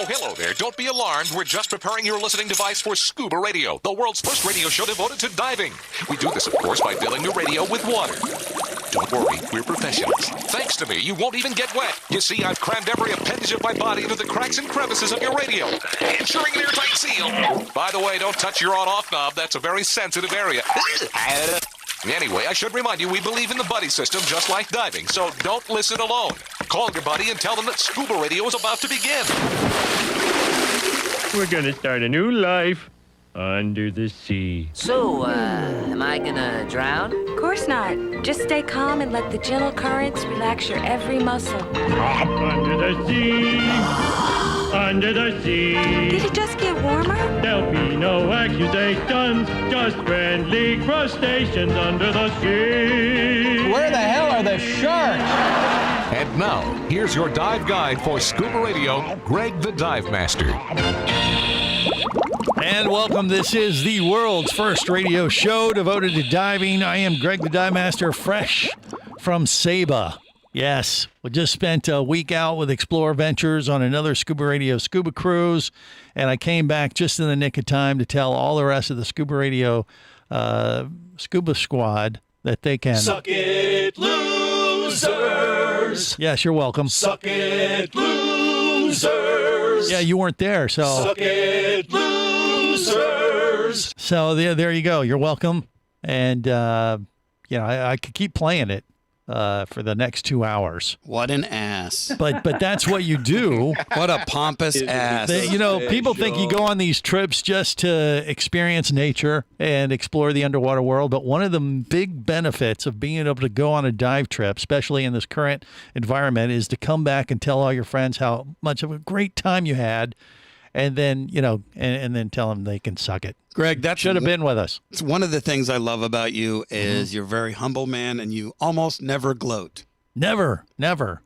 Oh, hello there. Don't be alarmed. We're just preparing your listening device for Scuba Radio, the world's first radio show devoted to diving. We do this, of course, by filling your radio with water. Don't worry, we're professionals. Thanks to me, you won't even get wet. You see, I've crammed every appendage of my body into the cracks and crevices of your radio, ensuring an airtight seal. By the way, don't touch your on-off knob. That's a very sensitive area. Anyway, I should remind you, we believe in the buddy system just like diving, so don't listen alone. Call your buddy and tell them that Scuba Radio is about to begin. We're gonna start a new life under the sea. So, am I gonna drown? Of course not. Just stay calm and let the gentle currents relax your every muscle. Under the sea, under the sea. Did it just get warmer? There'll be no accusations, just friendly crustaceans under the sea. Where the hell are the sharks? And now, here's your dive guide for Scuba Radio, Greg the Dive Master. And welcome. This is the world's first radio show devoted to diving. I am Greg the Dive Master, fresh from Scuba. Yes, we just spent a week out with Explore Ventures on another Scuba Radio scuba cruise, and I came back just in the nick of time to tell all the rest of the Scuba Radio scuba squad that they can... Suck it, losers! Yes, you're welcome. Suck it, losers! Yeah, you weren't there, so... Suck it, losers! So there you go. You're welcome. And, I could keep playing it for the next 2 hours. What an ass. But that's what you do. What a pompous ass. People think you go on these trips just to experience nature and explore the underwater world. But one of the big benefits of being able to go on a dive trip, especially in this current environment, is to come back and tell all your friends how much of a great time you had. And then, and then tell them they can suck it. Greg, that should have been with us. It's one of the things I love about you is you're a very humble man and you almost never gloat. Never. But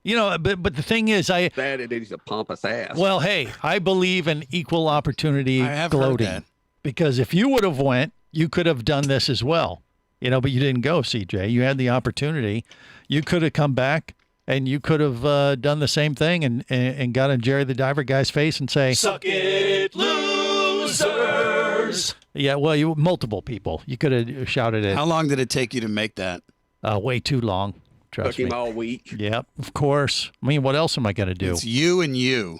the thing is, he's a pompous ass. Well, hey, I believe in equal opportunity I have gloating. heard that. Because if you would have went, you could have done this as well. But you didn't go, CJ. You had the opportunity. You could have come back. And you could have done the same thing and got in Jerry the Diver guy's face and say, "Suck it, losers!" Yeah, well, multiple people. You could have shouted it. How long did it take you to make that? Way too long. Trust me. Took him all week. Yep, of course. I mean, what else am I going to do? It's you and you.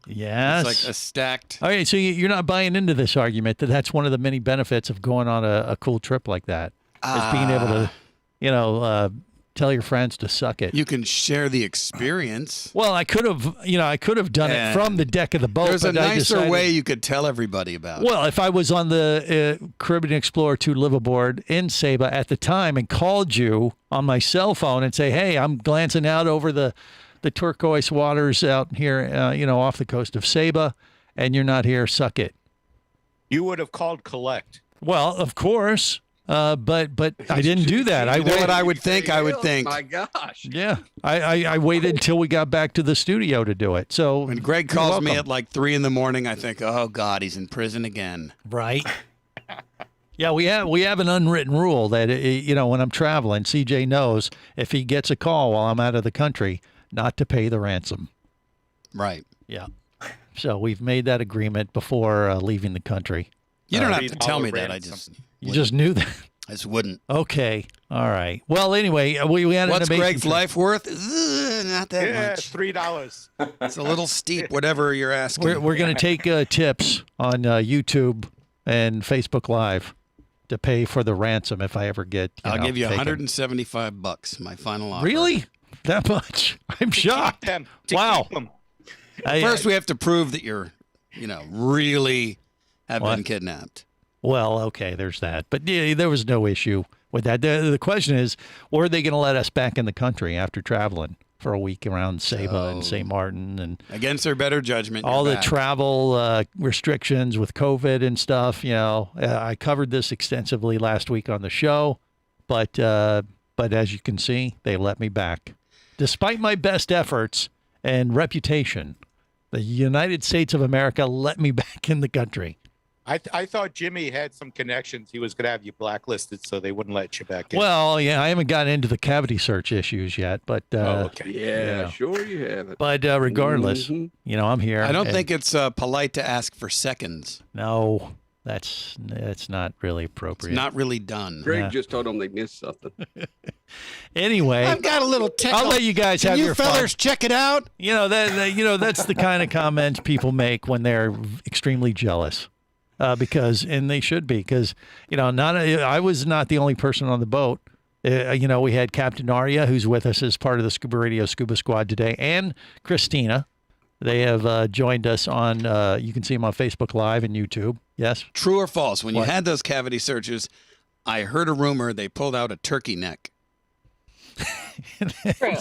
Yes. It's like a stacked... All right, so you're not buying into this argument that that's one of the many benefits of going on a cool trip like that, is being able to, tell your friends to suck it. You can share the experience. Well, I could have done it from the deck of the boat. There's a nicer way you could tell everybody about it. Well, if I was on the Caribbean Explorer 2 liveaboard in Saba at the time and called you on my cell phone and say, hey, I'm glancing out over the turquoise waters out here, off the coast of Saba, and you're not here, suck it. You would have called collect. Well, of course. But I didn't do that. What I would think. I would think. My gosh. Yeah, I waited until we got back to the studio to do it. So when Greg calls me at like 3 a.m, I think, oh God, he's in prison again. Right. Yeah, we have an unwritten rule that when I'm traveling, CJ knows if he gets a call while I'm out of the country, not to pay the ransom. Right. Yeah. So we've made that agreement before leaving the country. You don't have to tell me that. You just knew that. I just wouldn't. Okay. All right. Well, anyway, we had What's an amazing Greg's life worth? Not that much. $3. It's a little steep, whatever you're asking. We're going to take tips on YouTube and Facebook Live to pay for the ransom if I ever get. I'll give you taken. $175, my final offer. Really? That much? I'm shocked. Wow. First, we have to prove that you're, really have been kidnapped. Well, okay, there's that. But yeah, there was no issue with that. The question is, were they going to let us back in the country after traveling for a week around Saba and St. Martin? And against their better judgment, all the travel restrictions with COVID and stuff. I covered this extensively last week on the show. But as you can see, they let me back. Despite my best efforts and reputation, the United States of America let me back in the country. I thought Jimmy had some connections. He was going to have you blacklisted so they wouldn't let you back in. Well, yeah, I haven't gotten into the cavity search issues yet, but okay. Yeah, sure you haven't. But regardless, I'm here. I don't think it's polite to ask for seconds. No, that's not really appropriate. It's not really done. Greg just told them they missed something. Anyway, I've got a little tickle. I'll let you guys have your fellers fun. check it out. That's the kind of comments people make when they're extremely jealous. And they should be, because I was not the only person on the boat. We had Captain Arya, who's with us as part of the Scuba Radio Scuba Squad today, and Christina. They have joined us on. You can see them on Facebook Live and YouTube. Yes. True or false? When you had those cavity searches, I heard a rumor they pulled out a turkey neck. True.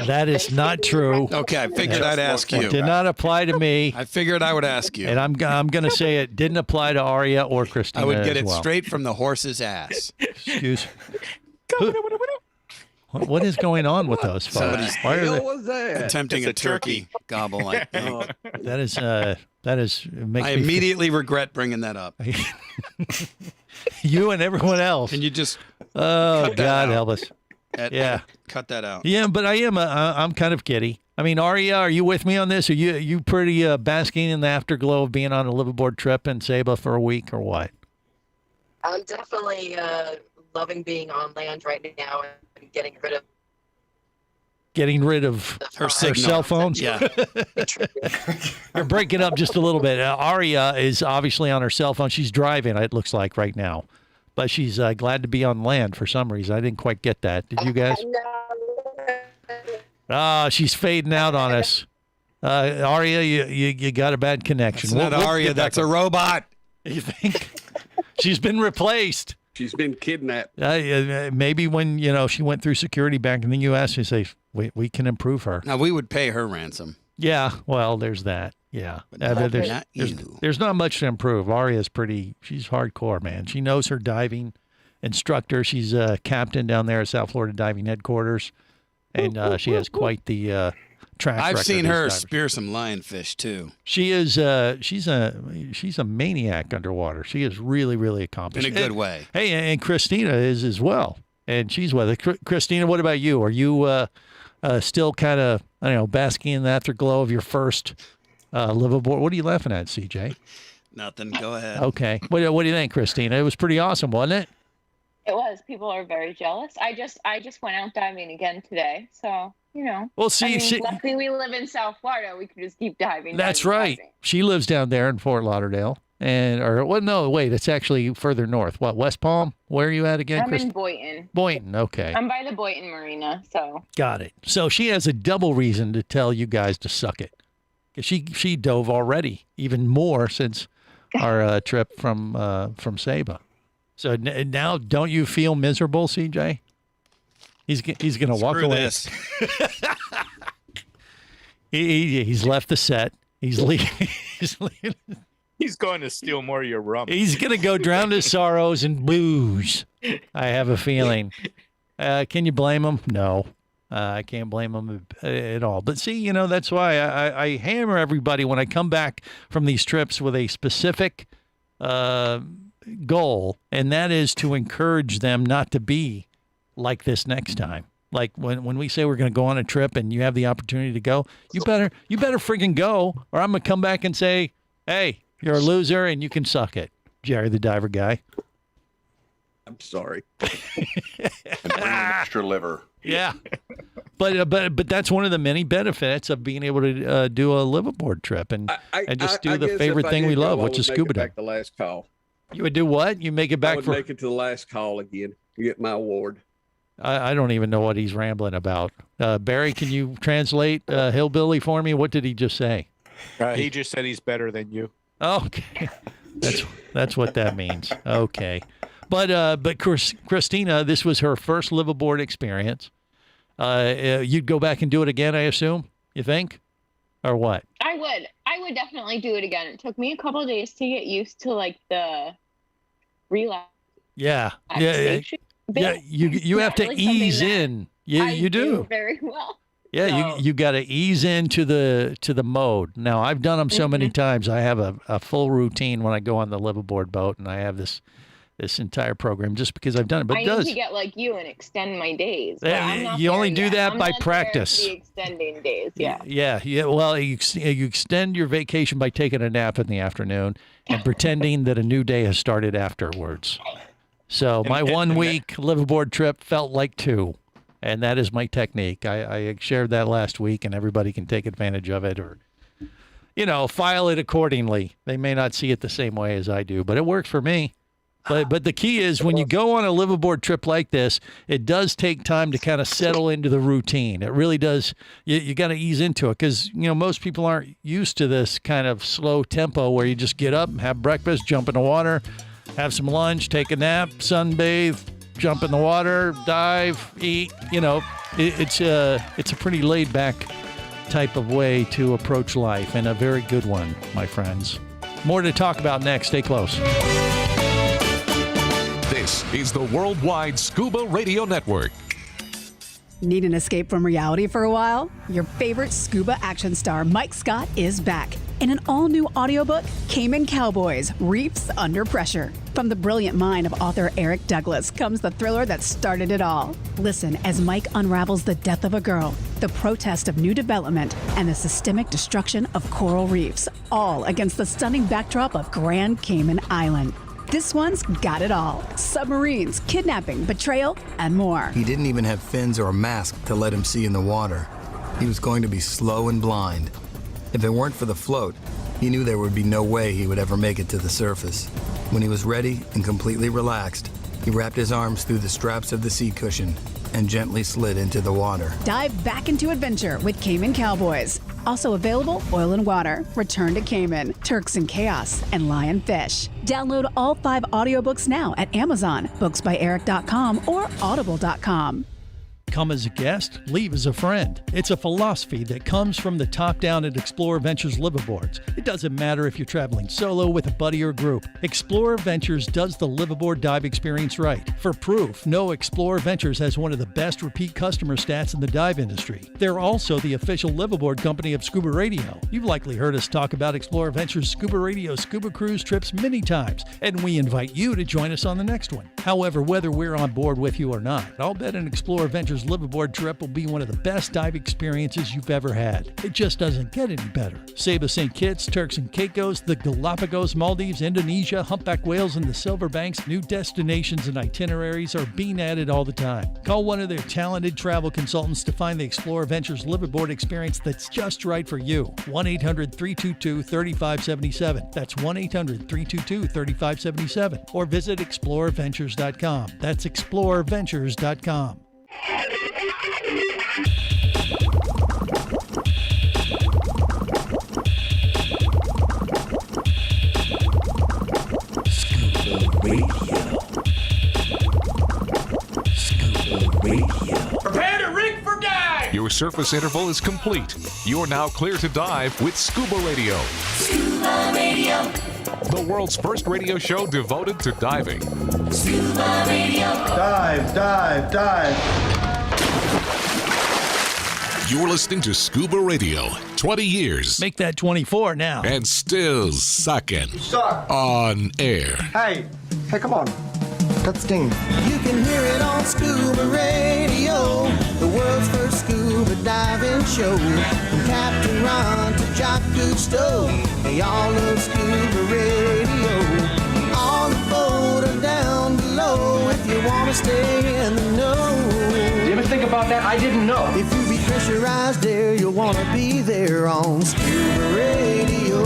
That is not true. Okay, I figured I'd ask you. It did not apply to me. I figured I would ask you. And I'm going to say it didn't apply to Arya or Christina. I would get as it well. straight from the horse's ass. Excuse me. What is going on with those folks? Somebody's What was that? attempting a turkey gobble. I think. That is. Makes I me immediately regret bringing that up. you and everyone else. Can you just? Oh, cut that God out? help us. Yeah. Cut that out. Yeah, but I'm kind of giddy. I mean, Arya, are you with me on this? Are you pretty basking in the afterglow of being on a liveaboard trip in Saba for a week or what? I'm definitely loving being on land right now and getting rid of Her cell phone. Yeah. You're breaking up just a little bit. Arya is obviously on her cell phone. She's driving, it looks like, right now. But she's glad to be on land for some reason. I didn't quite get that. Did you guys? She's fading out on us. Arya, you got a bad connection. That's not Arya. That's a robot. You think? She's been replaced. She's been kidnapped. Maybe when she went through security back in the U.S., you say we can improve her. Now we would pay her ransom. Yeah, well, there's that. Yeah, But there's not much to improve. Arya's she's hardcore, man. She knows her diving instructor. She's a captain down there at South Florida Diving Headquarters, and she has quite the track record. I've seen her spear some lionfish too. She is she's a maniac underwater. She is really, really accomplished In a good way. Hey, and Christina is as well, and she's with it. Christina, what about you? Are you still kind of basking in the afterglow of your first liveaboard? What are you laughing at, CJ? Nothing. Go ahead. Okay. What do you think, Christina? It was pretty awesome, wasn't it? It was. People are very jealous. I just went out diving again today, so Well, see, luckily we live in South Florida. We can just keep diving. That's diving, right. diving. She lives down there in Fort Lauderdale, it's actually further north. What, West Palm? Where are you at again, I'm in Boynton. Boynton. Okay. I'm by the Boynton Marina, so. Got it. So she has a double reason to tell you guys to suck it. She dove already, even more since our trip from Saba. So now, don't you feel miserable, CJ? He's going to walk away. This. He's left the set. He's leaving. He's going to steal more of your rum. He's going to go drown his sorrows in booze. I have a feeling. Can you blame him? No. I can't blame him at all. But see, that's why I hammer everybody when I come back from these trips with a specific goal, and that is to encourage them not to be like this next time. Like when we say we're going to go on a trip and you have the opportunity to go, you better friggin' go, or I'm going to come back and say, hey, you're a loser and you can suck it, Jerry the diver guy. I'm sorry. Extra liver. Yeah. But that's one of the many benefits of being able to do a liveaboard trip and just do the favorite thing we love, which is scuba diving. The last call. You would do what? You make it back for? Make it to the last call again. You get my award. I don't even know what he's rambling about. Barry, can you translate hillbilly for me? What did he just say? He just said he's better than you. Okay, that's what that means. Okay, but Christina, this was her first liveaboard experience. You'd go back and do it again, I assume. You think, or what? I would definitely do it again. It took me a couple of days to get used to like the relax. Yeah. Yeah. You have to ease in. You do very well. Yeah, you got to ease into the mode. Now, I've done them so many times. I have a full routine when I go on the liveaboard boat, and I have this entire program just because I've done it. But I need to get like you and extend my days. But I'm not you only there do yet. that I'm by not practice. there to be extending days, yeah. Yeah. Well, you extend your vacation by taking a nap in the afternoon and pretending that a new day has started afterwards. So my 1 week liveaboard trip felt like 2. And that is my technique. I shared that last week, and everybody can take advantage of it or, file it accordingly. They may not see it the same way as I do, but it works for me. But the key is when you go on a liveaboard trip like this, it does take time to kind of settle into the routine. It really does. You got to ease into it because, most people aren't used to this kind of slow tempo where you just get up, have breakfast, jump in the water, have some lunch, take a nap, sunbathe, jump in the water, dive, eat. It's a pretty laid back type of way to approach life, and a very good one, my friends. More to talk about next. Stay close. This is the Worldwide Scuba Radio Network. Need an escape from reality for a while? Your favorite scuba action star, Mike Scott, is back in an all-new audiobook, Cayman Cowboys: Reefs Under Pressure. From the brilliant mind of author Eric Douglas comes the thriller that started it all. Listen as Mike unravels the death of a girl, the protest of new development, and the systemic destruction of coral reefs, all against the stunning backdrop of Grand Cayman Island. This one's got it all: submarines, kidnapping, betrayal, and more. He didn't even have fins or a mask to let him see in the water. He was going to be slow and blind. If it weren't for the float, he knew there would be no way he would ever make it to the surface. When he was ready and completely relaxed, he wrapped his arms through the straps of the seat cushion and gently slid into the water. Dive back into adventure with Cayman Cowboys. Also available, Oil and Water, Return to Cayman, Turks and Chaos, and Lionfish. Download all 5 audiobooks now at Amazon, booksbyeric.com, or audible.com. Come as a guest, leave as a friend. It's a philosophy that comes from the top down at Explorer Ventures liveaboards. It doesn't matter if you're traveling solo, with a buddy, or group. Explorer Ventures does the liveaboard dive experience right. For proof, know Explorer Ventures has one of the best repeat customer stats in the dive industry. They're also the official liveaboard company of Scuba Radio. You've likely heard us talk about Explorer Ventures Scuba Radio scuba cruise trips many times, and we invite you to join us on the next one. However, whether we're on board with you or not, I'll bet an Explorer Ventures liveaboard trip will be one of the best dive experiences you've ever had. It just doesn't get any better. Saba St. Kitts, Turks and Caicos, the Galapagos, Maldives, Indonesia, humpback whales, and the Silver Banks. New destinations and itineraries are being added all the time. Call one of their talented travel consultants to find the Explorer Ventures liveaboard experience that's just right for you. 1-800-322-3577. That's 1-800-322-3577. Or visit explorerventures.com. That's explorerventures.com. Prepare to rig for dive! Your surface interval is complete. You're now clear to dive with Scuba Radio. Scuba Radio. The world's first radio show devoted to diving. Scuba Radio. Dive, dive, dive. You're listening to Scuba Radio. 20 years. Make that 24 now. And still sucking. Suck. On air. Hey, come on. That's Sting. You can hear it on Scuba Radio, the world's first scuba diving show. From Captain Ron to Jock Cousteau, they all love Scuba Radio. On the boat or down below, if you want to stay in the know. You ever think about that? I didn't know. If you be pressurized there, you'll want to be there on Scuba Radio.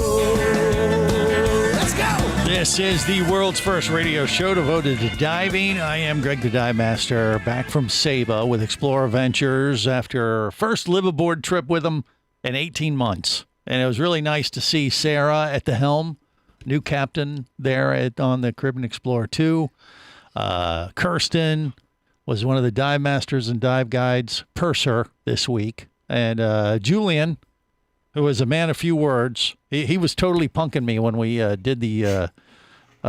Let's go! This is the world's first radio show devoted to diving. I am Greg the Dive Master, back from Saba with Explorer Ventures after first liveaboard trip with them in 18 months. And it was really nice to see Sarah at the helm, new captain there on the Caribbean Explorer 2. Kirsten was one of the dive masters and dive guides, purser this week. And Julian, who was a man of few words, he was totally punking me when we did the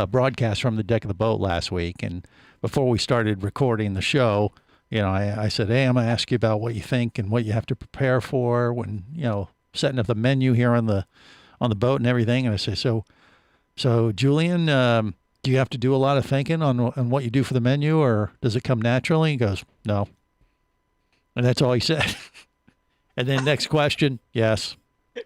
broadcast from the deck of the boat last week. And before we started recording the show, I said, hey, I'm going to ask you about what you think and what you have to prepare for when, setting up the menu here on the boat and everything. And I say, so Julian, do you have to do a lot of thinking on what you do for the menu, or does it come naturally? He goes, no. And that's all he said. And then next question, yes.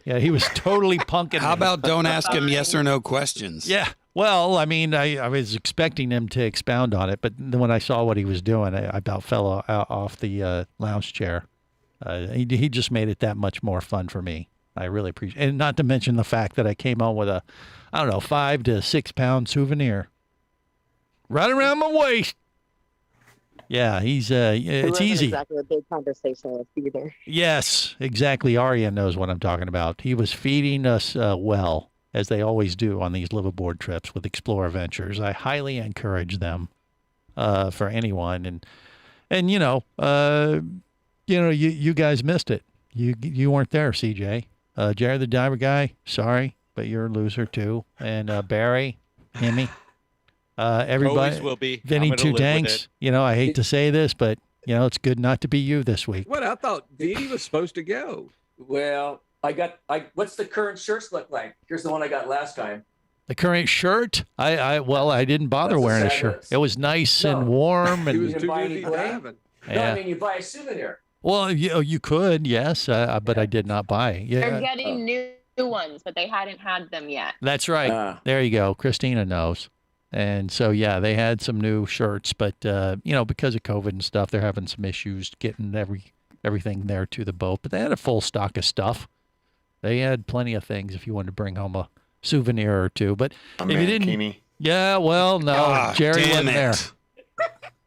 Yeah, he was totally punking. How about don't ask him yes or no questions? Yeah. Well, I mean, I was expecting him to expound on it, but then when I saw what he was doing, I about fell off the lounge chair. He just made it that much more fun for me. I really appreciate it. And not to mention the fact that I came on with a, 5 to 6 pound souvenir right around my waist. Yeah, he's it's easy. Exactly a big conversationalist either. Yes, exactly. Arya knows what I'm talking about. He was feeding us well, as they always do on these liveaboard trips with Explorer Ventures. I highly encourage them for anyone. And you guys missed it. You weren't there, CJ. Jerry the Diver Guy, sorry, but you're a loser too. And Barry, Himmy. Everybody, Always will be. Vinny Two Tanks. I hate to say this, but it's good not to be you this week. What? I thought Vinny was supposed to go. Well, what's the current shirts look like? Here's the one I got last time. The current shirt? I didn't bother wearing a shirt. It was nice and warm, and He was too busy diving. No, Yeah. I mean you buy a souvenir. Well, you could, yes, but I did not buy. They're Yeah, getting new ones, but they hadn't had them yet. that's right. There you go. Christina knows. And so, yeah, they had some new shirts, but, because of COVID and stuff, they're having some issues getting everything there to the boat. But they had a full stock of stuff. They had plenty of things if you wanted to bring home a souvenir or two. But if you didn't, yeah, well, no, Jerry damn wasn't there.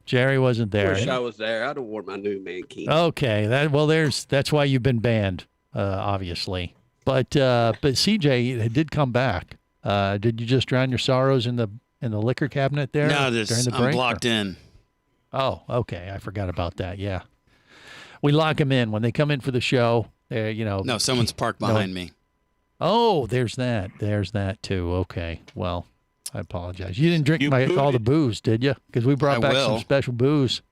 Jerry wasn't there. Wish I was there. I'd have worn my new mankini. Okay, that's why you've been banned, obviously. But CJ did come back. Did you just drown your sorrows in the liquor cabinet there? No, during the I'm break, blocked in. Oh, okay. I forgot about that. Yeah, we lock them in when they come in for the show. No, someone's parked behind me. Oh, there's that. There's that too. Okay. Well, I apologize. You didn't drink all the booze, did you? Because we brought back some special booze.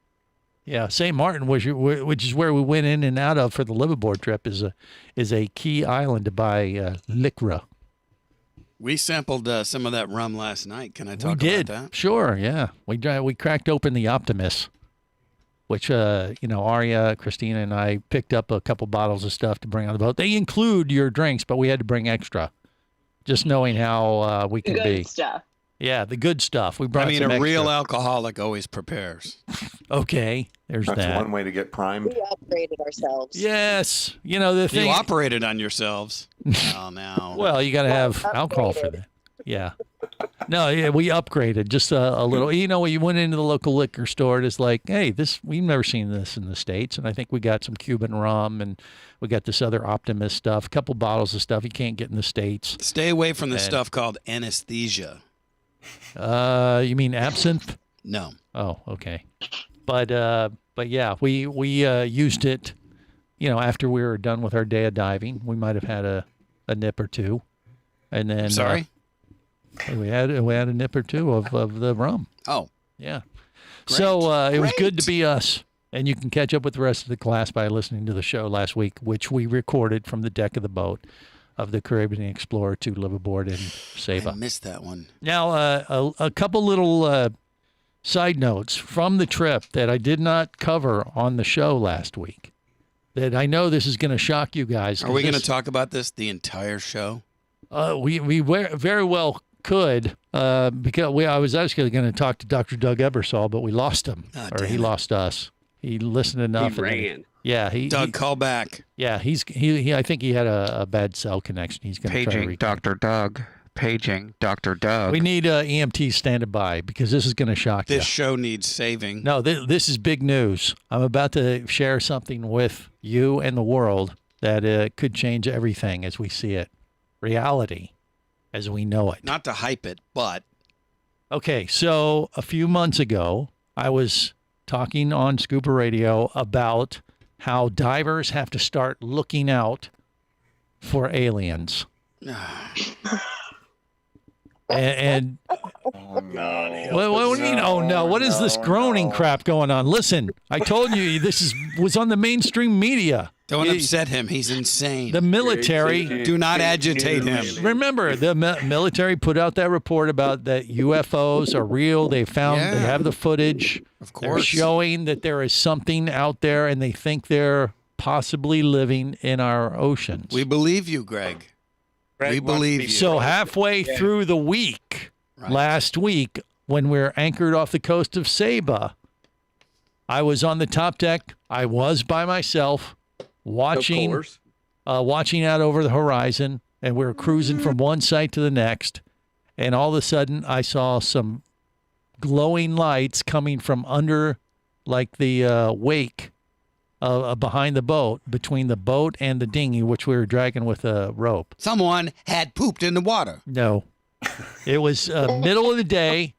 Yeah, St. Martin, which is where we went in and out of for the liveaboard trip, is a key island to buy liquor. We sampled some of that rum last night. Can I talk about that? Sure, yeah. We cracked open the Optimus, which, Arya, Christina, and I picked up a couple bottles of stuff to bring on the boat. They include your drinks, but we had to bring extra, just knowing how we can be. Good stuff. Yeah, the good stuff. We brought some a extra. real alcoholic always prepares. Okay, there's That's that. one way to get primed. We upgraded ourselves. Yes, the thing. You operated on yourselves. No. Well, you got to have alcohol for that. Yeah. No, yeah, we upgraded just a little. You went into the local liquor store. And it's like, hey, we've never seen this in the States, and I think we got some Cuban rum, and we got this other Optimus stuff, a couple bottles of stuff you can't get in the States. Stay away from the stuff called anesthesia. You mean absinthe? No. Oh, okay. But yeah, we used it. After we were done with our day of diving, we might have had a nip or two, and then Sorry. We had a nip or two of the rum. Oh. Yeah. Great. So it was good to be us. And you can catch up with the rest of the class by listening to the show last week, which we recorded from the deck of the boat of the Caribbean Explorer 2 liveaboard in Saba. I missed that one. Now, a couple little side notes from the trip that I did not cover on the show last week that I know this is going to shock you guys. Are we going to talk about this the entire show? We very well could, because I was actually going to talk to Dr. Doug Ebersol, but we lost him, or he lost us. He listened enough. He ran. Yeah, Doug, call back. Yeah, he. I think he had a bad cell connection. He's going to try to Paging Dr. Doug. Paging Dr. Doug. We need EMT standing by because this is going to shock you. This show needs saving. No, this is big news. I'm about to share something with you and the world that could change everything as we see it. Reality as we know it. Not to hype it, but. Okay, so a few months ago, I was talking on ScubaRadio about how divers have to start looking out for aliens. and What do you mean? Oh no! What is this groaning crap going on? Listen, I told you this was on the mainstream media. Don't upset him. He's insane. The military. Do not agitate him. Remember, the military put out that report about that UFOs are real. They have the footage. Of They're course. showing that there is something out there, and they think they're possibly living in our oceans. We believe you, Greg. We believe you. So halfway through the week, last week, when we were anchored off the coast of Saba, I was on the top deck. I was by myself, watching out over the horizon, and we were cruising from one site to the next. And all of a sudden, I saw some glowing lights coming from under, like the wake behind the boat, between the boat and the dinghy, which we were dragging with a rope. Someone had pooped in the water. No. It was middle of the day.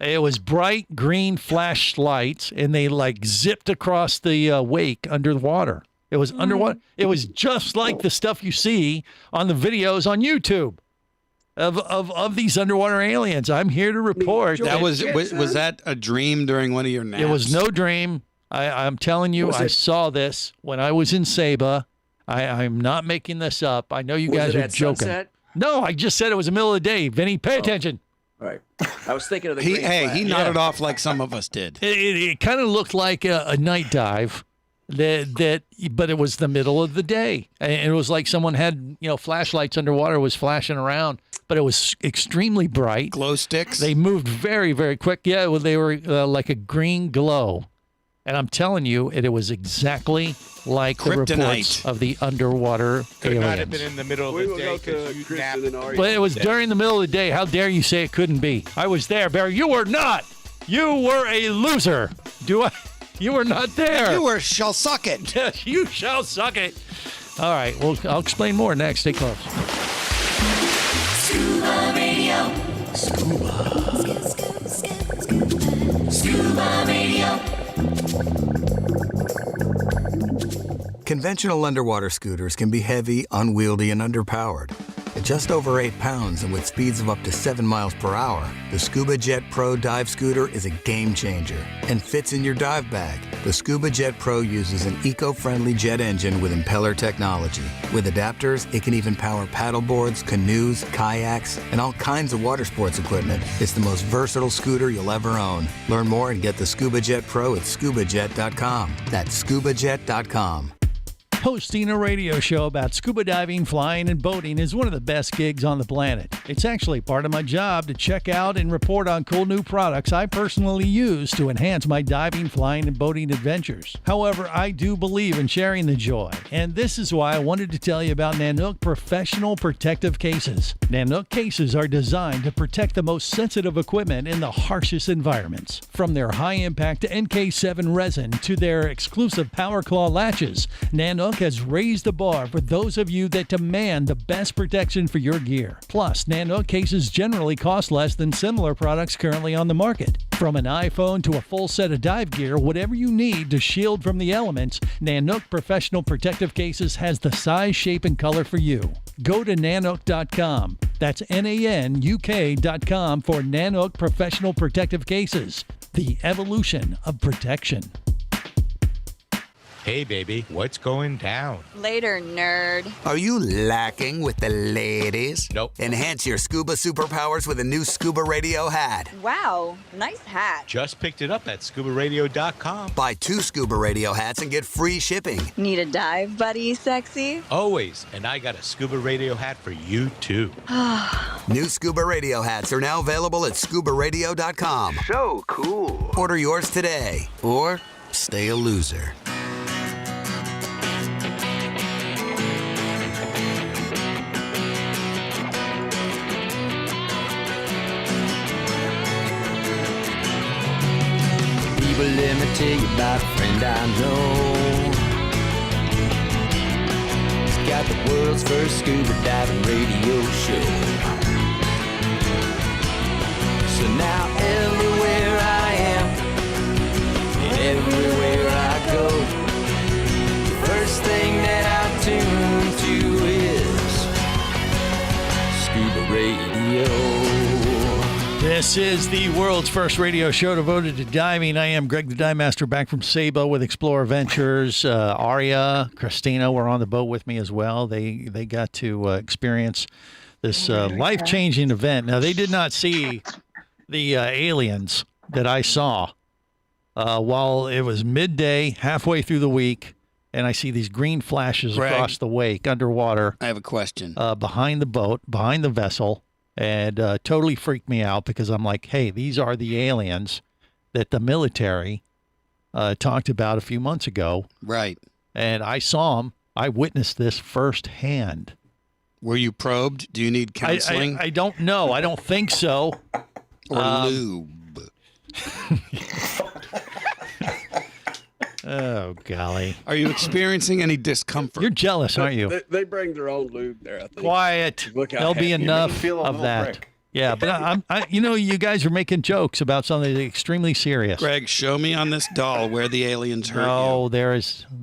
It was bright green flashlights, and they like zipped across the wake under the water. It was underwater. It was just like the stuff you see on the videos on YouTube of these underwater aliens. I'm here to report. That was that a dream during one of your naps? It was no dream. I'm telling you, I saw this when I was in Saba. I'm not making this up. I know you guys are joking. Sunset? No, I just said it was the middle of the day. Vinny, pay attention. All right. I was thinking of the He green flag. nodded off like some of us did. It kind of looked like a night dive, but it was the middle of the day, and it was like someone had flashlights underwater was flashing around, but it was extremely bright. Glow sticks. They moved very, very quick. Yeah, well, they were like a green glow, and I'm telling you, it was exactly like the reports of the underwater Could not have aliens. been in the middle of the day because you napped. But it was during the middle of the day. How dare you say it couldn't be? I was there, Barry. You were not. You were a loser. You were not there. You shall suck it. You shall suck it. All right. Well, I'll explain more next. Stay close. Scuba Radio. Scuba Radio. Conventional underwater scooters can be heavy, unwieldy, and underpowered. At just over 8 pounds and with speeds of up to 7 miles per hour, the Scuba Jet Pro dive scooter is a game changer and fits in your dive bag. The Scuba Jet Pro uses an eco-friendly jet engine with impeller technology. With adapters, it can even power paddleboards, canoes, kayaks, and all kinds of water sports equipment. It's the most versatile scooter you'll ever own. Learn more and get the Scuba Jet Pro at ScubaJet.com. That's ScubaJet.com. Hosting a radio show about scuba diving, flying, and boating is one of the best gigs on the planet. It's actually part of my job to check out and report on cool new products I personally use to enhance my diving, flying, and boating adventures. However, I do believe in sharing the joy, and this is why I wanted to tell you about Nanook Professional Protective Cases. Nanook cases are designed to protect the most sensitive equipment in the harshest environments. From their high-impact NK7 resin to their exclusive Power Claw latches, Nanook has raised the bar for those of you that demand the best protection for your gear. Plus, Nanook cases generally cost less than similar products currently on the market. From an iPhone to a full set of dive gear, whatever you need to shield from the elements, Nanook Professional Protective Cases has the size, shape, and color for you. Go to Nanook.com. That's NANUK.com for Nanook Professional Protective Cases. The evolution of protection. Hey, baby, what's going down? Later, nerd. Are you lacking with the ladies? Nope. Enhance your scuba superpowers with a new ScubaRadio hat. Wow, nice hat. Just picked it up at ScubaRadio.com. Buy 2 ScubaRadio hats and get free shipping. Need a dive buddy, sexy? Always, and I got a Scuba Radio hat for you, too. New ScubaRadio hats are now available at ScubaRadio.com. So cool. Order yours today, or stay a loser. People, let me tell you about a friend I know. He's got the world's first scuba diving radio show. So now everywhere I am, and everywhere I go, the first thing that I tune to is Scuba Radio. This is the world's first radio show devoted to diving. I am Greg the Dive Master, back from Scuba with Explorer Ventures. Aria, Christina were on the boat with me as well. They got to experience this life-changing event. Now, they did not see the aliens that I saw while it was midday, halfway through the week, and I see these green flashes across the wake underwater. I have a question. Behind the boat, behind the vessel. And totally freaked me out because I'm like, hey, these are the aliens that the military talked about a few months ago. Right. And I saw them. I witnessed this firsthand. Were you probed? Do you need counseling? I don't know. I don't think so. Or lube? Oh, golly. Are you experiencing any discomfort? You're jealous, aren't you? They bring their own lube there, I think. Quiet. There'll be enough of that. Yeah, but you guys are making jokes about something extremely serious. Greg, show me on this doll where the aliens hurt you. No,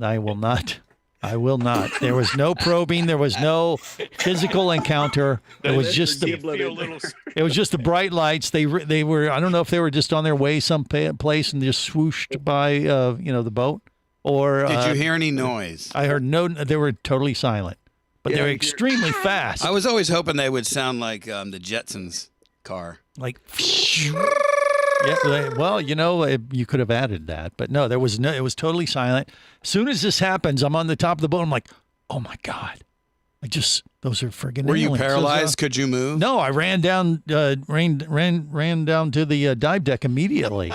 I will not. I will not. There was no probing. There was no physical encounter. It was just the bright lights. They were. I don't know if they were just on their way someplace and just swooshed by the boat. Or did you hear any noise? I heard no. They were totally silent, but they were extremely fast. I was always hoping they would sound like the Jetsons car. Like. Yeah, well, you could have added that, but no, it was totally silent. As soon as this happens, I'm on the top of the boat. I'm like, oh my God. Those are friggin' Were you aliens. paralyzed? Could you move? No, I ran down, ran down to the dive deck immediately.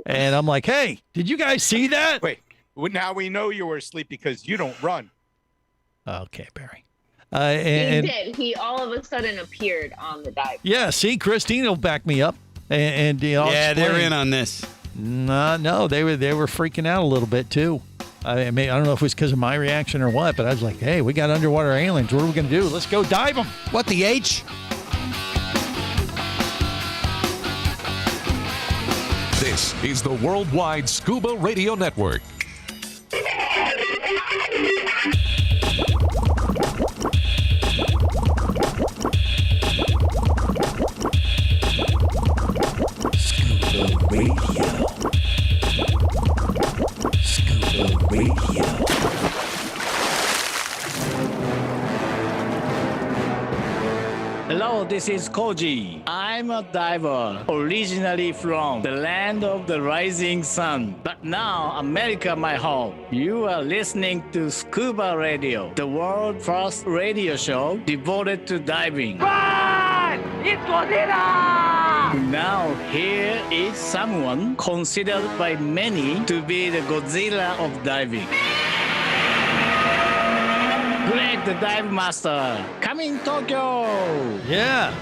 And I'm like, hey, did you guys see that? Wait, now we know you were asleep because you don't run. Okay, Barry. He did. He all of a sudden appeared on the dive. Yeah, see, Christine will back me up. And they're in on this. No, they were freaking out a little bit too. I don't know if it was because of my reaction or what, but I was like, hey, we got underwater aliens. What are we going to do? Let's go dive them. What the H? This is the Worldwide Scuba Radio Network. Scuba Radio. Hello, this is Koji. I'm a diver, originally from the land of the rising sun. But now, America, my home. You are listening to Scuba Radio, the world's first radio show devoted to diving. Run! It's Godzilla! Now, here is someone considered by many to be the Godzilla of diving. Greg the Dive Master, coming Tokyo. Yeah.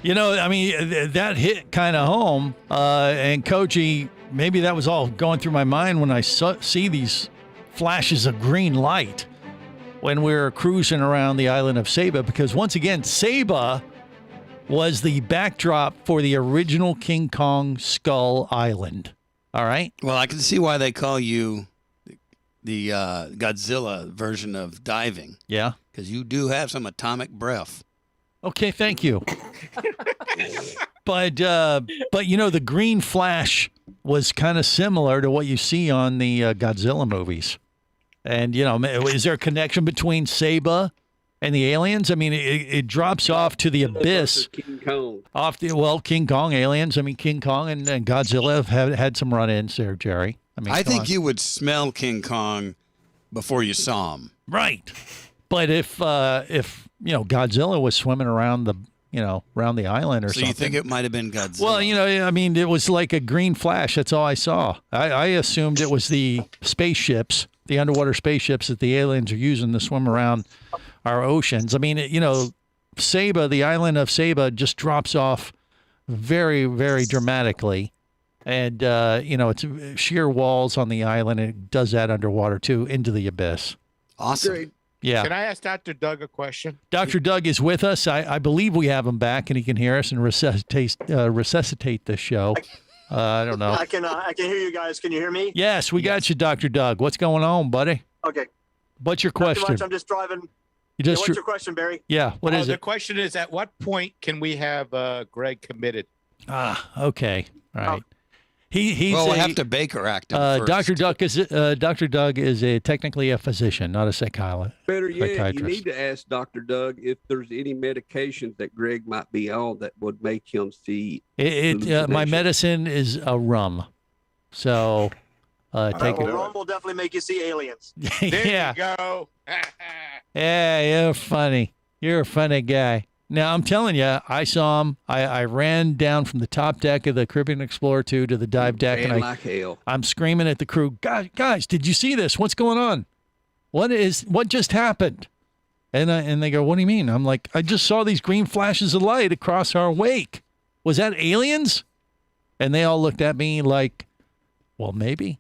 That hit kind of home. And Koji, maybe that was all going through my mind when I see these flashes of green light when we were cruising around the island of Saba. Because once again, Saba was the backdrop for the original King Kong Skull Island. All right? Well, I can see why they call you the Godzilla version of diving. Yeah? Because you do have some atomic breath. Okay, thank you. But the green flash was kind of similar to what you see on the Godzilla movies. And, is there a connection between Saba and the aliens? I mean, it drops off to the abyss. King Kong. King Kong aliens. I mean, King Kong and Godzilla have had some run-ins there, Jerry. I think you would smell King Kong before you saw him. Right. But if Godzilla was swimming around the island or something. So you think it might have been Godzilla? Well, it was like a green flash. That's all I saw. I assumed it was the spaceships, the underwater spaceships that the aliens are using to swim around our oceans. I mean, Saba, the island of Saba, just drops off very, very dramatically. And, it's sheer walls on the island, and it does that underwater, too, into the abyss. Awesome. Great. Yeah. Can I ask Dr. Doug a question? Dr. Doug is with us. I believe we have him back, and he can hear us and resuscitate the show. I don't know. I can hear you guys. Can you hear me? Yes, we got you, Dr. Doug. What's going on, buddy? Okay. What's your Not too question? much. I'm just driving. What's your question, Barry? Yeah, what is The it? question is, at what point can we have Greg committed? Okay. All right. He's we'll have to Baker Act him first. Dr. Doug is technically a physician, not a psychologist. Better yet, you need to ask Dr. Doug if there's any medications that Greg might be on that would make him see. My medicine is a rum, so take it. Rum will definitely make you see aliens. There you go. Yeah, you're funny. You're a funny guy. Now, I'm telling you, I saw him. I ran down from the top deck of the Caribbean Explorer 2 to the dive deck, and like hell. I'm screaming at the crew, guys, did you see this? What's going on? What just happened? And they go, what do you mean? I'm like, I just saw these green flashes of light across our wake. Was that aliens? And they all looked at me like, well, maybe.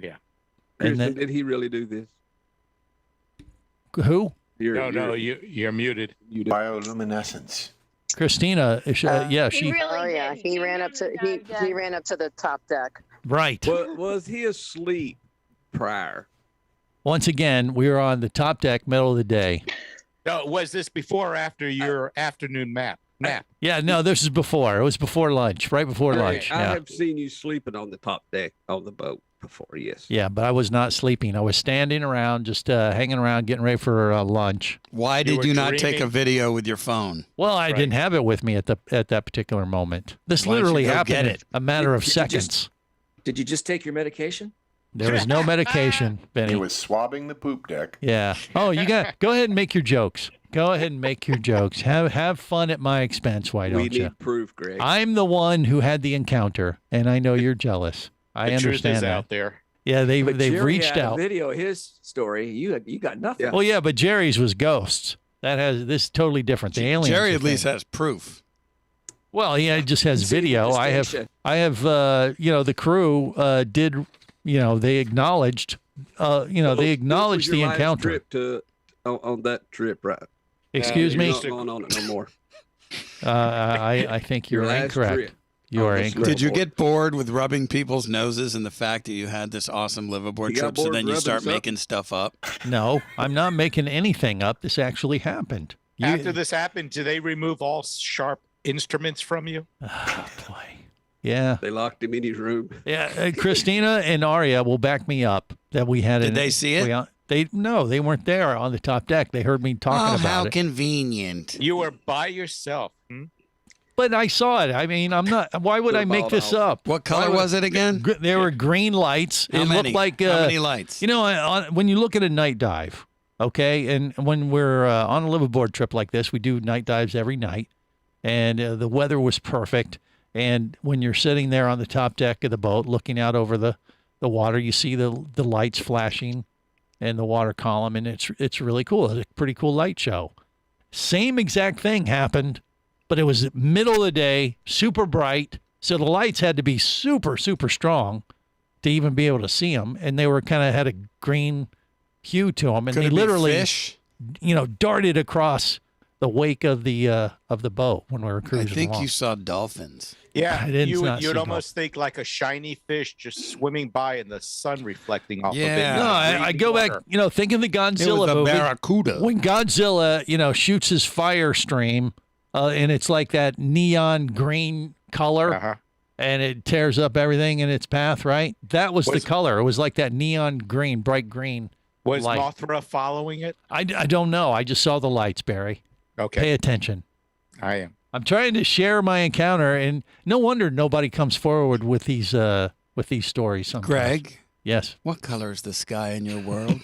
Yeah. And then, did he really do this? Who? You're muted. Bioluminescence. Christina, she. He ran up to the top deck. Right. Was he asleep prior? Once again, we were on the top deck, middle of the day. No, was this before or after your afternoon nap? Yeah, no, this is before. It was before lunch, right before lunch. I have seen you sleeping on the top deck of the boat before, yes. Yeah, but I was not sleeping. I was standing around, just hanging around, getting ready for lunch. Why did you not take a video with your phone? Well, I didn't have it with me at that particular moment. This literally happened in a matter of seconds. Did you just take your medication? There was no medication, Benny. He was swabbing the poop deck. Yeah. Oh, go ahead and make your jokes. Go ahead and make your jokes. Have fun at my expense, why don't you? We need proof, Greg. I'm the one who had the encounter, and I know you're jealous. I understand truth is that. out there. Yeah, they've Jerry reached had out. A video of his story. You got nothing. Yeah. Well, yeah, but Jerry's was ghosts. This is totally different. The aliens. Jerry at least has proof. Well, he just has video. I have. The crew did. They acknowledged. They acknowledged the encounter. Trip on that trip, right? Excuse me. You're not going on it no more. I think you're incorrect. Trip. You are incorrect. Did you get bored with rubbing people's noses and the fact that you had this awesome liveaboard trip, so then you start making stuff up? No, I'm not making anything up. This actually happened. After this happened, do they remove all sharp instruments from you? Oh, boy. Yeah. They locked him in his room. Yeah, Christina and Aria will back me up that we had. Did they see it? They weren't there on the top deck. They heard me talking about it. How convenient! You were by yourself. But I saw it. I mean, I'm not. Why would I make this up? What color was it again? There were green lights. How many? Looked like how many lights? When you look at a night dive, okay, and when we're on a liveaboard trip like this, we do night dives every night, and the weather was perfect. And when you're sitting there on the top deck of the boat, looking out over the water, you see the lights flashing and the water column, and it's really cool. It's a pretty cool light show. Same exact thing happened, but it was middle of the day, super bright, so the lights had to be super, super strong to even be able to see them, and they were kind of had a green hue to them, and Could they it be literally, fish? Darted across the wake of the boat when we were cruising I think along. you saw dolphins. Yeah, you'd almost think like a shiny fish just swimming by and the sun reflecting off of it. No, I go back, think of the Godzilla it was a movie. barracuda. When Godzilla, shoots his fire stream, and it's like that neon green color, and it tears up everything in its path, right? That was the color. It was like that neon green, bright green. Was light. Mothra following it? I don't know. I just saw the lights, Barry. Okay. Pay attention. I am. I'm trying to share my encounter, and no wonder nobody comes forward with these stories sometimes. Greg? Yes? What color is the sky in your world?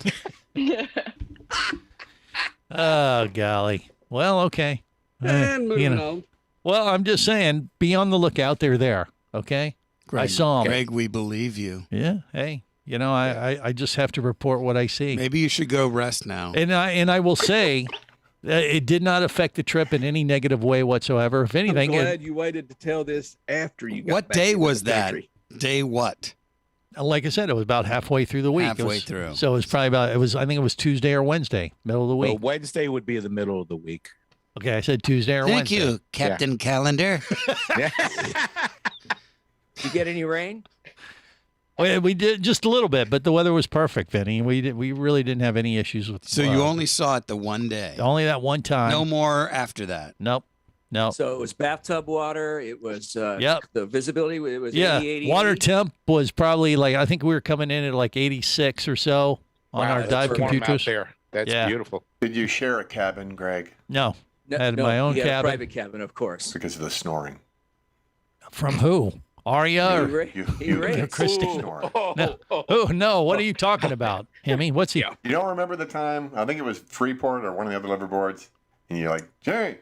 Oh, golly. Well, okay. And moving on. Well, I'm just saying, be on the lookout. They're there, okay? Greg, I saw them. Greg, we believe you. Yeah, hey. I just have to report what I see. Maybe you should go rest now. And I will say... it did not affect the trip in any negative way whatsoever. If anything, I'm glad you waited to tell this after you got What back day into was the that? country. Day what? Like I said, it was about halfway through the week. Halfway through. So it was probably I think it was Tuesday or Wednesday, middle of the week. Well, Wednesday would be the middle of the week. Okay, I said Tuesday or Thank Wednesday. you, Captain Calendar. Did you get any rain? Well, we did just a little bit, but the weather was perfect, Vinny. We really didn't have any issues with. So you only saw it the one day. Only that one time. No more after that. Nope. No. So it was bathtub water. It was Yep. the visibility. It was Yeah, 80, water temp was probably like, I think we were coming in at like 86 or so on our dive that's warm computers. out there. That's Yeah. beautiful. Did you share a cabin, Greg? No, I had my own he had a cabin. private cabin, of course. Because of the snoring. From who? Aria or You Christine? snoring. No. Oh, no. What are you talking about, Himmy? What's he? You don't remember the time? I think it was Freeport or one of the other liverboards, and you're like, Jay,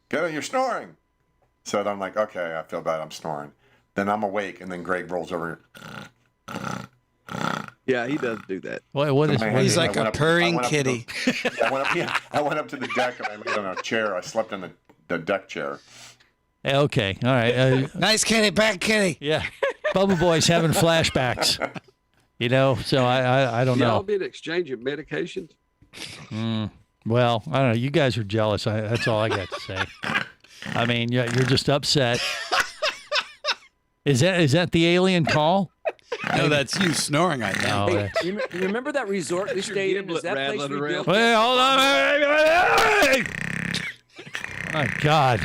get it, you're snoring. So I'm like, okay, I feel bad, I'm snoring. Then I'm awake, and then Greg rolls over. Yeah, he does do that. What is? He's like a purring kitty. I went up to the deck and I laid on a chair. I slept in the deck chair. Okay, all right. Nice kitty, bad kitty. Yeah, Bubba Boy's having flashbacks. You know, so I don't Y'all know. been exchanging medications? Well, I don't know. You guys are jealous. That's all I got to say. I mean, you're just upset. Is that the alien call? No, that's you snoring, I think. Oh, Hey, you remember that resort we stayed in? Is that place rattling rebuilt? Wait, hold on. My God.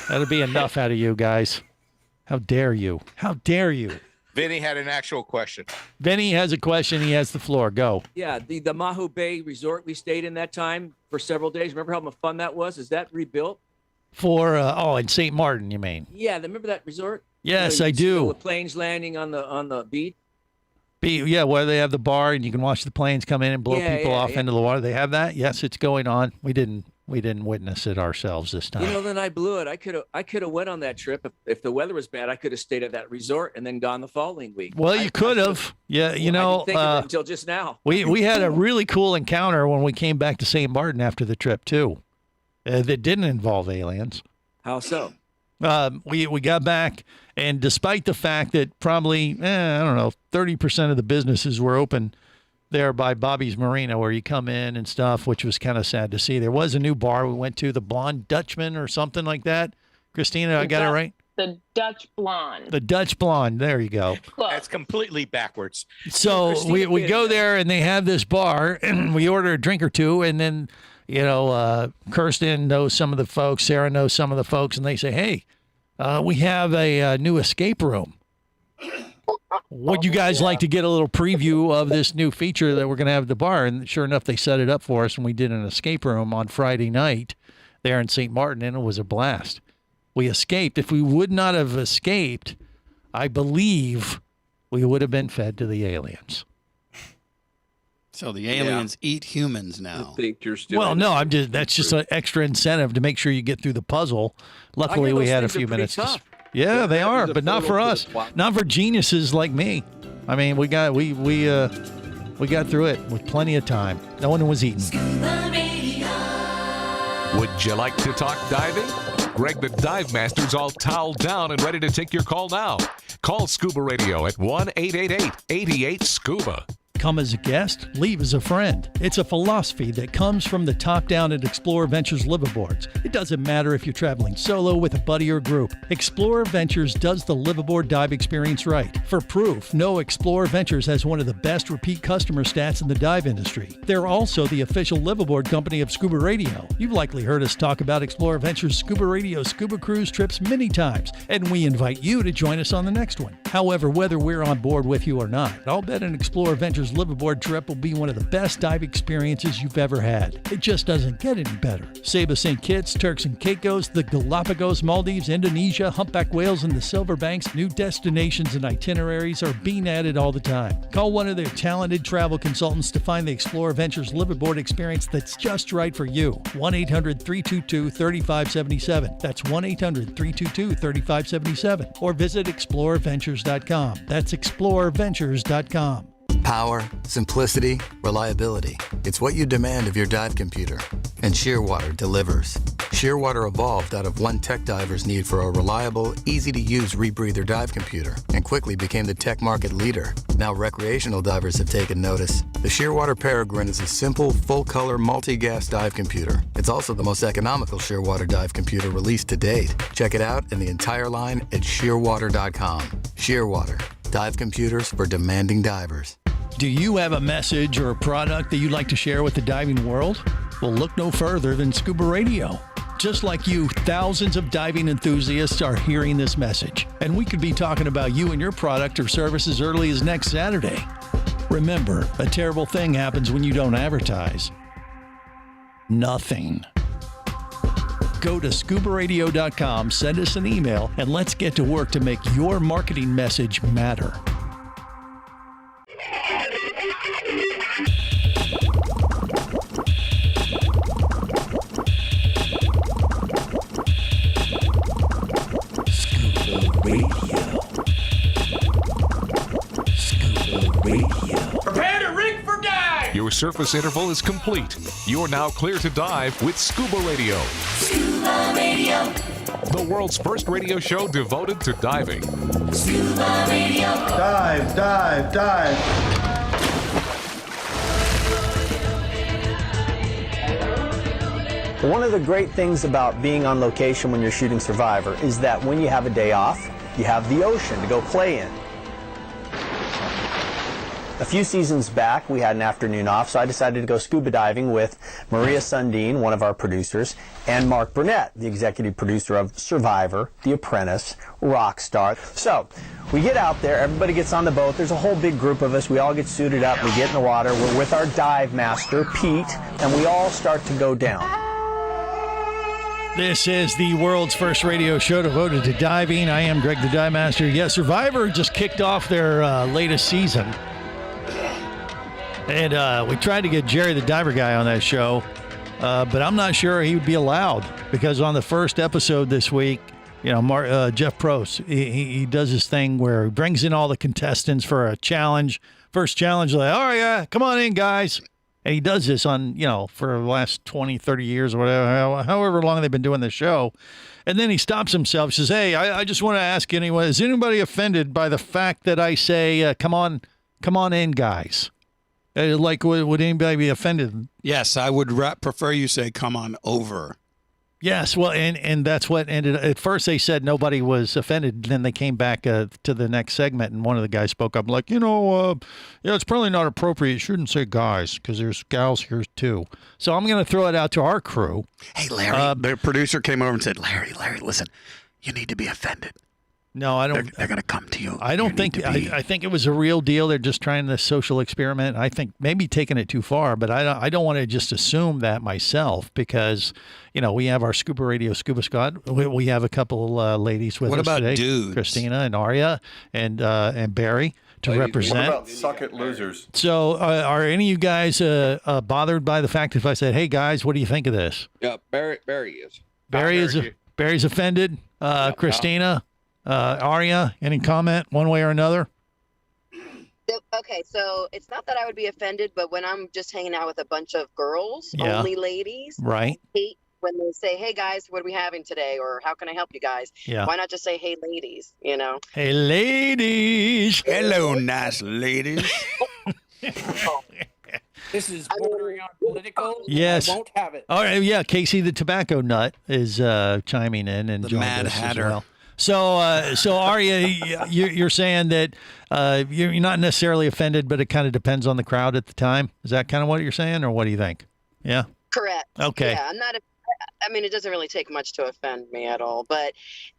That'll be enough out of you guys. How dare you? How dare you? Vinny had an actual question. Vinny has a question. He has the floor. Go. Yeah, the Maho Bay resort we stayed in that time for several days. Remember how much fun that was? Is that rebuilt? For, in St. Martin, you mean? Yeah, remember that resort? Yes, You I see do. The planes landing on the beach. Yeah, where they have the bar and you can watch the planes come in and blow people off into the water. They have that? Yes, it's going on. We didn't witness it ourselves this time. You know, then I blew it. I could have went on that trip if the weather was bad. I could have stayed at that resort and then gone the following week. Well, you could have. Yeah, you I know, didn't think of it until just now. we had a really cool encounter when we came back to St. Martin after the trip too. That didn't involve aliens. How so? We got back, and despite the fact that probably, I don't know, 30% of the businesses were open there by Bobby's Marina where you come in and stuff, which was kind of sad to see. There was a new bar we went to, the Blonde Dutchman or something like that. Christina, I got it right? The Dutch Blonde. The Dutch Blonde. There you go. That's completely backwards. So we go there, and they have this bar, and we order a drink or two, and then, Kirsten knows some of the folks, Sarah knows some of the folks, and they say, hey, we have a new escape room. Would you guys like to get a little preview of this new feature that we're going to have at the bar? And sure enough, they set it up for us, and we did an escape room on Friday night there in St. Martin, and it was a blast. We escaped. If we would not have escaped, I believe we would have been fed to the aliens. So the aliens eat humans now. I think you're still. Well, no, that's just an extra incentive to make sure you get through the puzzle. Luckily, we had a few minutes. Yeah, they are, but not for us. Not for geniuses like me. I mean, we got through it with plenty of time. No one was eating. Would you like to talk diving? Greg the Dive Master's all toweled down and ready to take your call now. Call Scuba Radio at 1-888-88-SCUBA. Come as a guest, leave as a friend. It's a philosophy that comes from the top down at Explorer Ventures liveaboards. It doesn't matter if you're traveling solo, with a buddy, or group. Explorer Ventures does the liveaboard dive experience right. For proof, know Explorer Ventures has one of the best repeat customer stats in the dive industry. They're also the official liveaboard company of Scuba Radio. You've likely heard us talk about Explorer Ventures Scuba Radio scuba cruise trips many times, and we invite you to join us on the next one. However, whether we're on board with you or not, I'll bet an Explorer Ventures liveaboard trip will be one of the best dive experiences you've ever had. It just doesn't get any better. Saba St. Kitts, Turks and Caicos, the Galapagos, Maldives, Indonesia, humpback whales, and the Silver Banks, new destinations and itineraries are being added all the time. Call one of their talented travel consultants to find the Explorer Ventures liveaboard experience that's just right for you. 1-800-322-3577. That's 1-800-322-3577. Or visit explorerventures.com. That's explorerventures.com. Power, simplicity, reliability. It's what you demand of your dive computer. And Shearwater delivers. Shearwater evolved out of one tech diver's need for a reliable, easy-to-use rebreather dive computer and quickly became the tech market leader. Now recreational divers have taken notice. The Shearwater Peregrine is a simple, full-color, multi-gas dive computer. It's also the most economical Shearwater dive computer released to date. Check it out and the entire line at shearwater.com. Shearwater. Dive computers for demanding divers. Do you have a message or a product that you'd like to share with the diving world? Well, look no further than Scuba Radio. Just like you, thousands of diving enthusiasts are hearing this message, and we could be talking about you and your product or service as early as next Saturday. Remember, a terrible thing happens when you don't advertise. Nothing. Go to ScubaRadio.com, send us an email, and let's get to work to make your marketing message matter. Prepare to rig for dive! Your surface interval is complete. You're now clear to dive with Scuba Radio. Scuba Radio. The world's first radio show devoted to diving. Scuba Radio. Dive, dive, dive. One of the great things about being on location when you're shooting Survivor is that when you have a day off, you have the ocean to go play in. A few seasons back, we had an afternoon off, so I decided to go scuba diving with Maria Sundin, one of our producers, and Mark Burnett, the executive producer of Survivor, The Apprentice, Rockstar. So, we get out there, everybody gets on the boat, there's a whole big group of us, we all get suited up, we get in the water, we're with our dive master, Pete, and we all start to go down. This is the world's first radio show devoted to diving. I am Greg the Dive Master. Yeah, Survivor just kicked off their latest season. And we tried to get Jerry the Diver Guy on that show, but I'm not sure he would be allowed because on the first episode this week, you know, Jeff Probst, he does this thing where he brings in all the contestants for a challenge. First challenge, like, all right, yeah, come on in, guys. And he does this on, you know, for the last 20, 30 years or whatever, however long they've been doing the show. And then he stops himself, says, hey, I just want to ask anyone, is anybody offended by the fact that I say, come on in, guys? Like, would anybody be offended? Yes, I would prefer you say, come on over. Yes, well, and that's what ended. At first, they said nobody was offended. Then they came back to the next segment, and one of the guys spoke up, like, yeah, it's probably not appropriate. You shouldn't say guys because there's gals here too. So I'm going to throw it out to our crew. Hey, Larry, the producer came over and said, Larry, listen, you need to be offended. No, I don't. They're going to come to you. I don't think. I think it was a real deal. They're just trying this social experiment. I think maybe taking it too far, but I don't want to just assume that myself because, you know, we have our Scuba Radio Scuba Squad. We have a couple ladies with us today. What about dudes? Christina and Aria and Barry to represent. What about suck it losers? So are any of you guys bothered by the fact if I said, hey guys, what do you think of this? Yeah, Barry is. Barry's offended. Christina. Aria, any comment one way or another? Okay, so it's not that I would be offended, but when I'm just hanging out with a bunch of girls, only ladies, right? I hate when they say, hey guys, what are we having today? Or how can I help you guys? Yeah. Why not just say, hey ladies, you know? Hey ladies. Hello, nice ladies. This is bordering on political. Yes. I won't have it. All right, yeah, Casey the Tobacco Nut is chiming in and joining Mad us Hatter. as well. So Aria, you're saying that you're not necessarily offended, but it kind of depends on the crowd at the time. Is that kind of what you're saying, or what do you think? Yeah. Correct. Okay. Yeah, I'm not. I mean, it doesn't really take much to offend me at all, but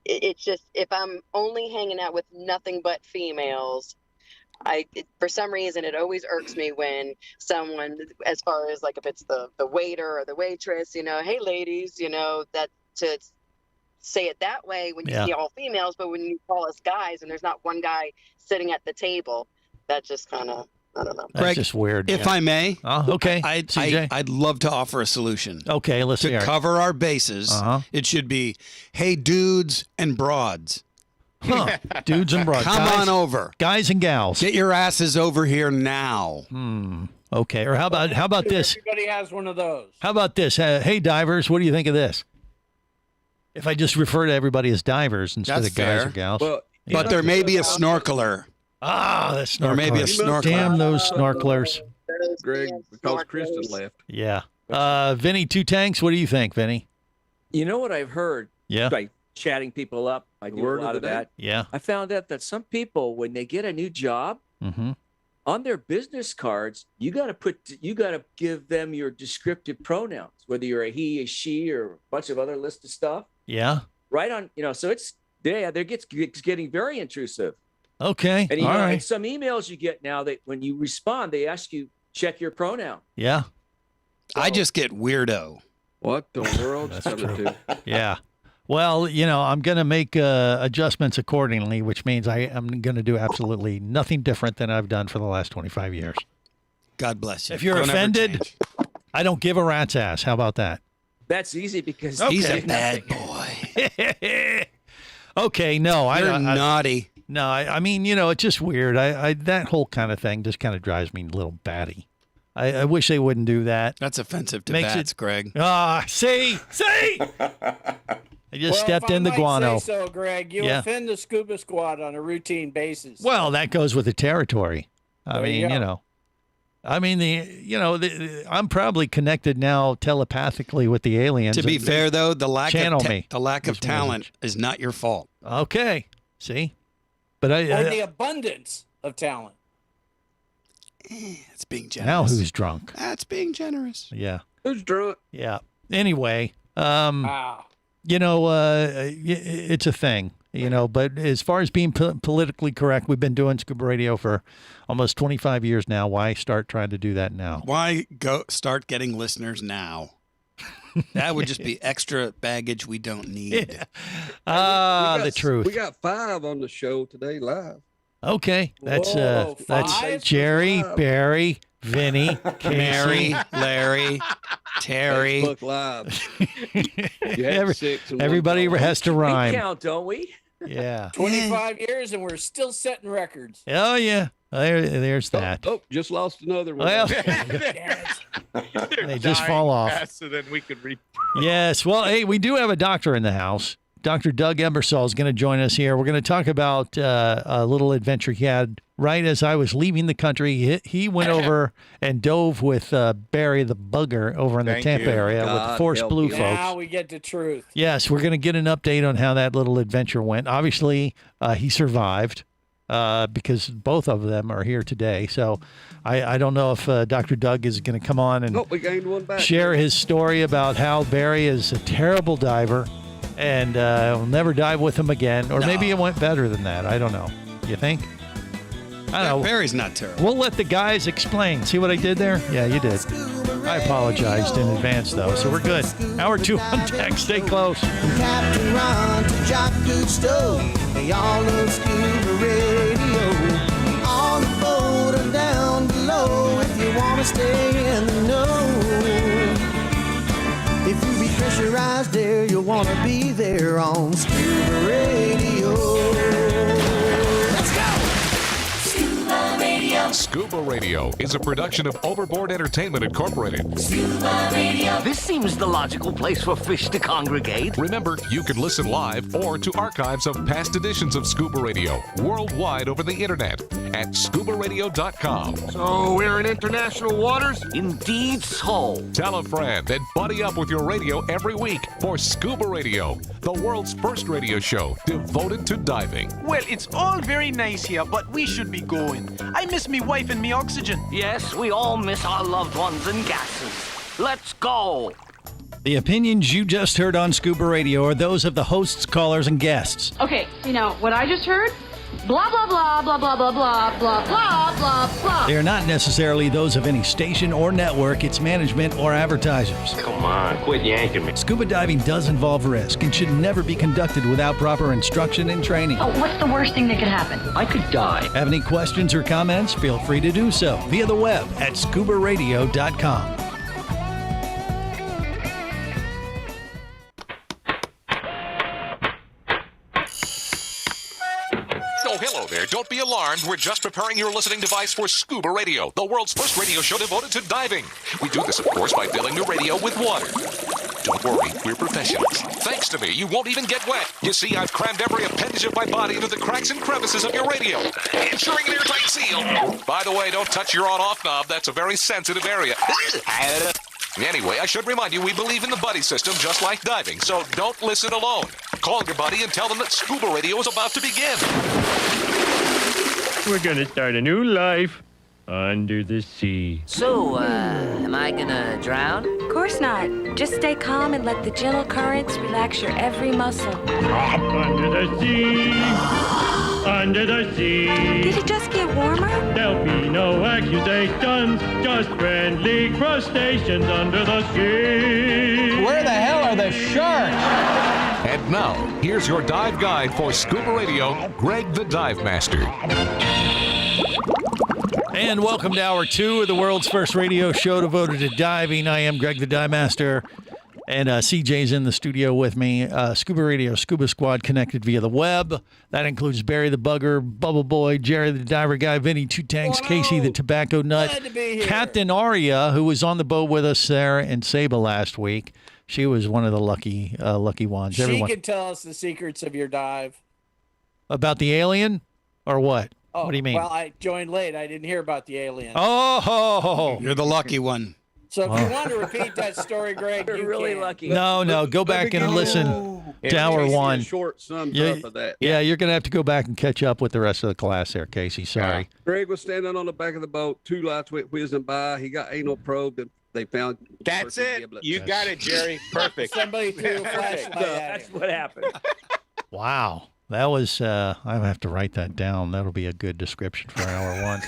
it's just if I'm only hanging out with nothing but females, for some reason it always irks me when someone, as far as like if it's the waiter or the waitress, you know, hey ladies, you know, that to say it that way when you see all females, but when you call us guys and there's not one guy sitting at the table, that just kind of, I don't know. That's Greg, just weird. If I may. Okay. I'd love to offer a solution. Okay, let's to hear it. cover our bases. It should be, hey, dudes and broads. Huh. Dudes and broads. Come on over. Guys and gals. Get your asses over here now. Okay. Or how about this? Everybody has one of those. How about this? Hey, divers, what do you think of this? If I just refer to everybody as divers instead That's of guys fair. or gals. Well, but there may be a snorkeler. That's snorkeler. Or maybe a snorkeler. Damn those snorkelers. Greg, because Kristen left. Yeah. Vinny Two Tanks, what do you think, Vinny? You know what I've heard? Yeah. By chatting people up. I do Word a lot of of the day. that. Yeah. I found out that some people, when they get a new job, on their business cards, you got to give them your descriptive pronouns, whether you're a he, a she, or a bunch of other list of stuff. Yeah. Right on, so it's getting very intrusive. Okay. And all right. and some emails you get now that when you respond, they ask you check your pronoun. Yeah. I just get weirdo. What the world's coming to? Yeah. Well, I'm going to make adjustments accordingly, which means I am going to do absolutely nothing different than I've done for the last 25 years. God bless you. If you're offended, I don't give a rat's ass. How about that? That's easy because he's a bad boy. Okay, no. You're naughty. No, I mean, it's just weird. I that whole kind of thing just kind of drives me a little batty. I wish they wouldn't do that. That's offensive to bats, Greg. See? I just stepped in the guano. Say so, Greg, you offend the scuba squad on a routine basis. Well, that goes with the territory. I mean, I'm probably connected now telepathically with the aliens. To be fair, though, the lack of talent is not your fault. Okay. See? But or the abundance of talent. It's being generous. Now who's drunk? That's being generous. Yeah. Who's drunk? Yeah. Anyway, it's a thing, but as far as being politically correct, we've been doing Scuba Radio for almost 25 years now. Why start trying to do that now? Why start getting listeners now? That would just be extra baggage we don't need. The truth. We got 5 on the show today live. Okay, that's five? Jerry, Barry, Vinny, Mary, Larry, Terry. Facebook Live. Everybody has to rhyme. We count, don't we? Yeah. 25 years and we're still setting records. Oh yeah, there's that. Oh, just lost another one. Well, they just fall off. So then we could Yes. Well, hey, we do have a doctor in the house. Dr. Doug Ebersol is going to join us here. We're going to talk about a little adventure he had right as I was leaving the country. He went over and dove with Barry the Bugger over in the Tampa area with the Force Blue folks. Now we get the truth. Yes, we're going to get an update on how that little adventure went. Obviously, he survived because both of them are here today. So I don't know if Dr. Doug is going to come on and we gained one back. Share his story about how Barry is a terrible diver. And we'll never dive with him again. Or maybe it went better than that. I don't know. You think? I don't know. Barry's not terrible. We'll let the guys explain. See what I did there? Yeah, you did. I apologized in advance, though, so we're good. Hour 2 on deck. Stay close. From Captain Ron to Jock Cousteau, they all love Scuba Radio. On the boat and down below, if you want to stay in the know. If you be pressurized there, you'll want to be there on Scuba Radio. Let's go! Scuba Radio. Scuba Radio is a production of Overboard Entertainment Incorporated. Scuba Radio. This seems the logical place for fish to congregate. Remember, you can listen live or to archives of past editions of Scuba Radio worldwide over the internet at ScubaRadio.com. So we're in international waters? Indeed so. Tell a friend and buddy up with your radio every week for Scuba Radio, the world's first radio show devoted to diving. Well, it's all very nice here, but we should be going. I miss me wife and me oxygen. Yes, we all miss our loved ones and gases. Let's go. The opinions you just heard on Scuba Radio are those of the hosts, callers, and guests. Okay, what I just heard? Blah, blah, blah, blah, blah, blah, blah, blah, blah, blah, blah. They are not necessarily those of any station or network, its management, or advertisers. Come on, quit yanking me. Scuba diving does involve risk and should never be conducted without proper instruction and training. Oh, what's the worst thing that could happen? I could die. Have any questions or comments? Feel free to do so via the web at ScubaRadio.com. Oh, hello there. Don't be alarmed. We're just preparing your listening device for Scuba Radio, the world's first radio show devoted to diving. We do this, of course, by filling the radio with water. Don't worry, we're professionals. Thanks to me, you won't even get wet. You see, I've crammed every appendage of my body into the cracks and crevices of your radio, ensuring an airtight seal. By the way, don't touch your on-off knob. That's a very sensitive area. Anyway, I should remind you, we believe in the buddy system just like diving, so don't listen alone. Call your buddy and tell them that Scuba Radio is about to begin. We're going to start a new life. under the sea. So, am I gonna drown? Of course not. Just stay calm and let the gentle currents relax your every muscle. Under the sea, under the sea. Did it just get warmer? There'll be no accusations, just friendly crustaceans under the sea. Where the hell are the sharks? And now, here's your dive guide for Scuba Radio, Greg the Dive Master. And welcome to Hour 2 of the world's first radio show devoted to diving. I am Greg the Dive Master, and CJ's in the studio with me. Scuba Radio, Scuba Squad connected via the web. That includes Barry the Bugger, Bubble Boy, Jerry the Diver Guy, Vinny Two Tanks, Casey the Tobacco Nut, Captain Aria, who was on the boat with us there in Saba last week. She was one of the lucky ones. She can tell us the secrets of your dive. About the alien, or what? Oh, what do you mean? Well, I joined late. I didn't hear about the alien. Oh, you're the lucky one. So if you want to repeat that story, Greg, you're really lucky. No, go back and listen to Hour 1. Short sums up of that. Yeah, you're going to have to go back and catch up with the rest of the class there, Casey. Sorry. Greg was standing on the back of the boat. 2 lights went whizzing by. He got anal probed, and they found. That's it. You got it, Jerry. Perfect. Somebody threw a flashlight at him. That's what happened. Wow. That was, I have to write that down. That'll be a good description for Hour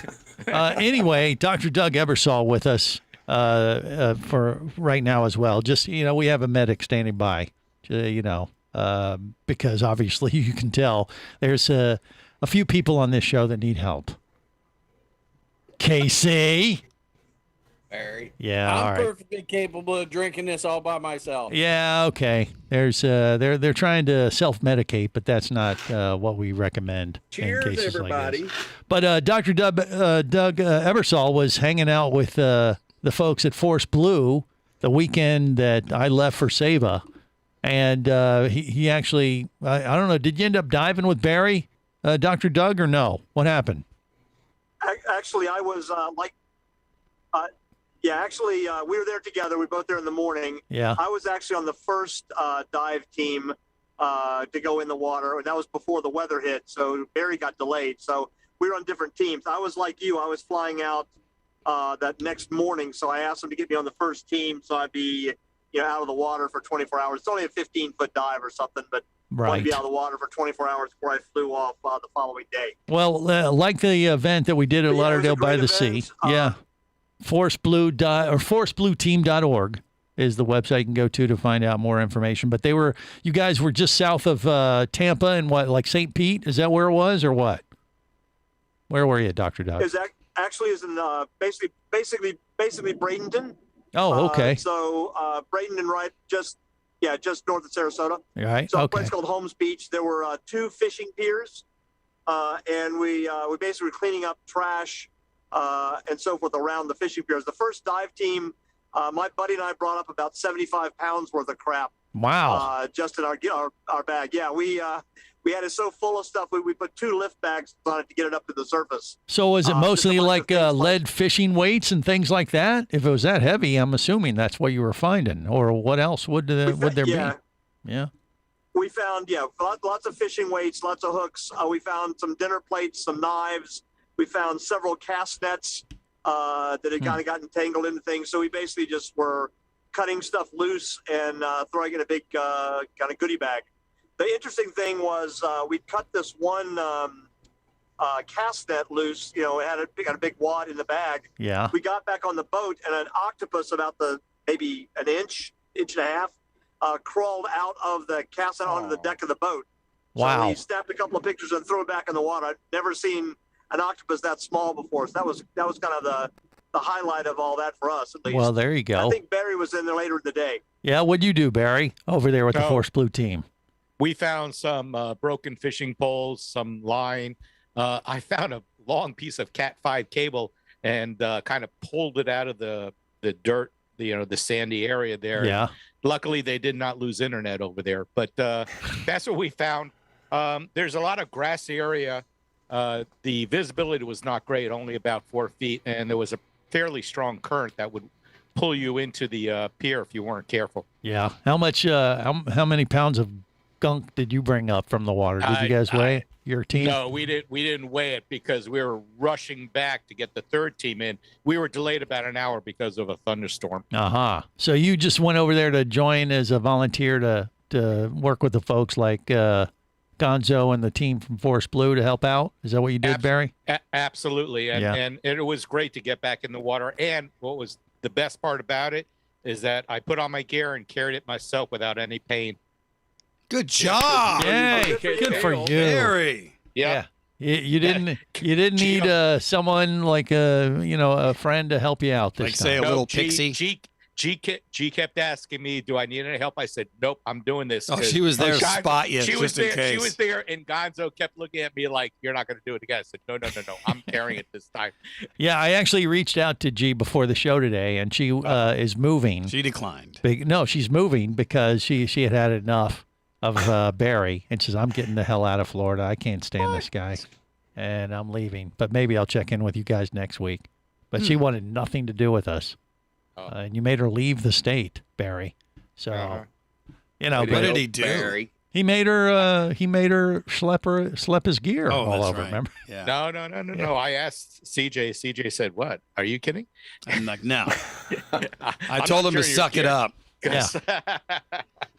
1. Anyway, Dr. Doug Ebersol with us for right now as well. Just, we have a medic standing by, because obviously you can tell there's a few people on this show that need help. Casey. Barry. Yeah, I'm all right. perfectly capable of drinking this all by myself. Yeah, okay. There's they're trying to self-medicate, but that's not what we recommend. Cheers, in cases everybody. like this. But Dr. Doug Ebersol was hanging out with the folks at Force Blue the weekend that I left for Saba, and he actually, I don't know, did you end up diving with Barry, Dr. Doug, or no? What happened? Actually, I was we were there together. We were both there in the morning. Yeah. I was actually on the first dive team to go in the water, and that was before the weather hit. So Barry got delayed. So we were on different teams. I was like you. I was flying out that next morning. So I asked him to get me on the first team, so I'd be out of the water for 24 hours. It's only a 15-foot dive or something, but I wanted to be out of the water for 24 hours before I flew off the following day. Well, like the event that we did at Lauderdale by the Sea. Yeah. ForceBlueTeam.org is the website you can go to find out more information. But you guys were just south of Tampa and like St. Pete? Is that where it was or what? Where were you, Dr. Doug? Is in basically Bradenton. Oh, okay. So Bradenton, right, just north of Sarasota. Right. So okay. a place called Holmes Beach. There were 2 fishing piers, and we basically were cleaning up trash and so forth around the fishing piers. The first dive team, my buddy and I brought up about 75 pounds worth of crap. Wow. Just in our bag. Yeah, we had it so full of stuff. We put 2 lift bags on it to get it up to the surface. So was it mostly like lead fishing weights and things like that? If it was that heavy, I'm assuming that's what you were finding. Or what else would there be? Yeah. We found, lots of fishing weights, lots of hooks. We found some dinner plates, some knives. We found several cast nets that had kind of gotten tangled into things. So we basically just were cutting stuff loose and throwing it in a big kind of goodie bag. The interesting thing was we cut this one cast net loose. It had a big wad in the bag. Yeah. We got back on the boat, and an octopus about maybe an inch and a half crawled out of the cast net onto the deck of the boat. Wow. So we snapped a couple of pictures and threw it back in the water. I've never seen an octopus that small before. So that was kind of the highlight of all that for us, at least. Well, there you go. I think Barry was in there later in the day. Yeah, what'd you do, Barry, over there with the Force Blue team? We found some broken fishing poles, some line. I found a long piece of Cat 5 cable and kind of pulled it out of the dirt, the sandy area there. Yeah. Luckily, they did not lose internet over there, but that's what we found. There's a lot of grass area. The visibility was not great, only about 4 feet, and there was a fairly strong current that would pull you into the pier if you weren't careful. Yeah. How much? How many pounds of gunk did you bring up from the water? Did you guys weigh your team? No, we didn't weigh it because we were rushing back to get the third team in. We were delayed about an hour because of a thunderstorm. So you just went over there to join as a volunteer to work with the folks like Gonzo and the team from Forest Blue to help out? Is that what you did, Barry? Absolutely. And it was great to get back in the water. And what was the best part about it is that I put on my gear and carried it myself without any pain. Good job. Yay. Good for you. Barry. Yeah. You didn't need someone like a friend to help you out this like time. say a little pixie. G kept asking me, "Do I need any help?" I said, "Nope, I'm doing this." Oh, she was there to spot you just in case. She was there, and Gonzo kept looking at me like, "You're not going to do it again." I said, "No, I'm carrying it this time." Yeah, I actually reached out to G before the show today, and she is moving. She declined. No, she's moving because she had enough of Barry, and says, "I'm getting the hell out of Florida. I can't stand this guy, and I'm leaving. But maybe I'll check in with you guys next week." But she wanted nothing to do with us. And you made her leave the state, Barry. So, what did he do? Barry. He made her schlep his gear all over. Right. Remember? Yeah. No. I asked CJ. CJ said, "What? Are you kidding?" I'm like, no. I told him to suck it up. Yeah.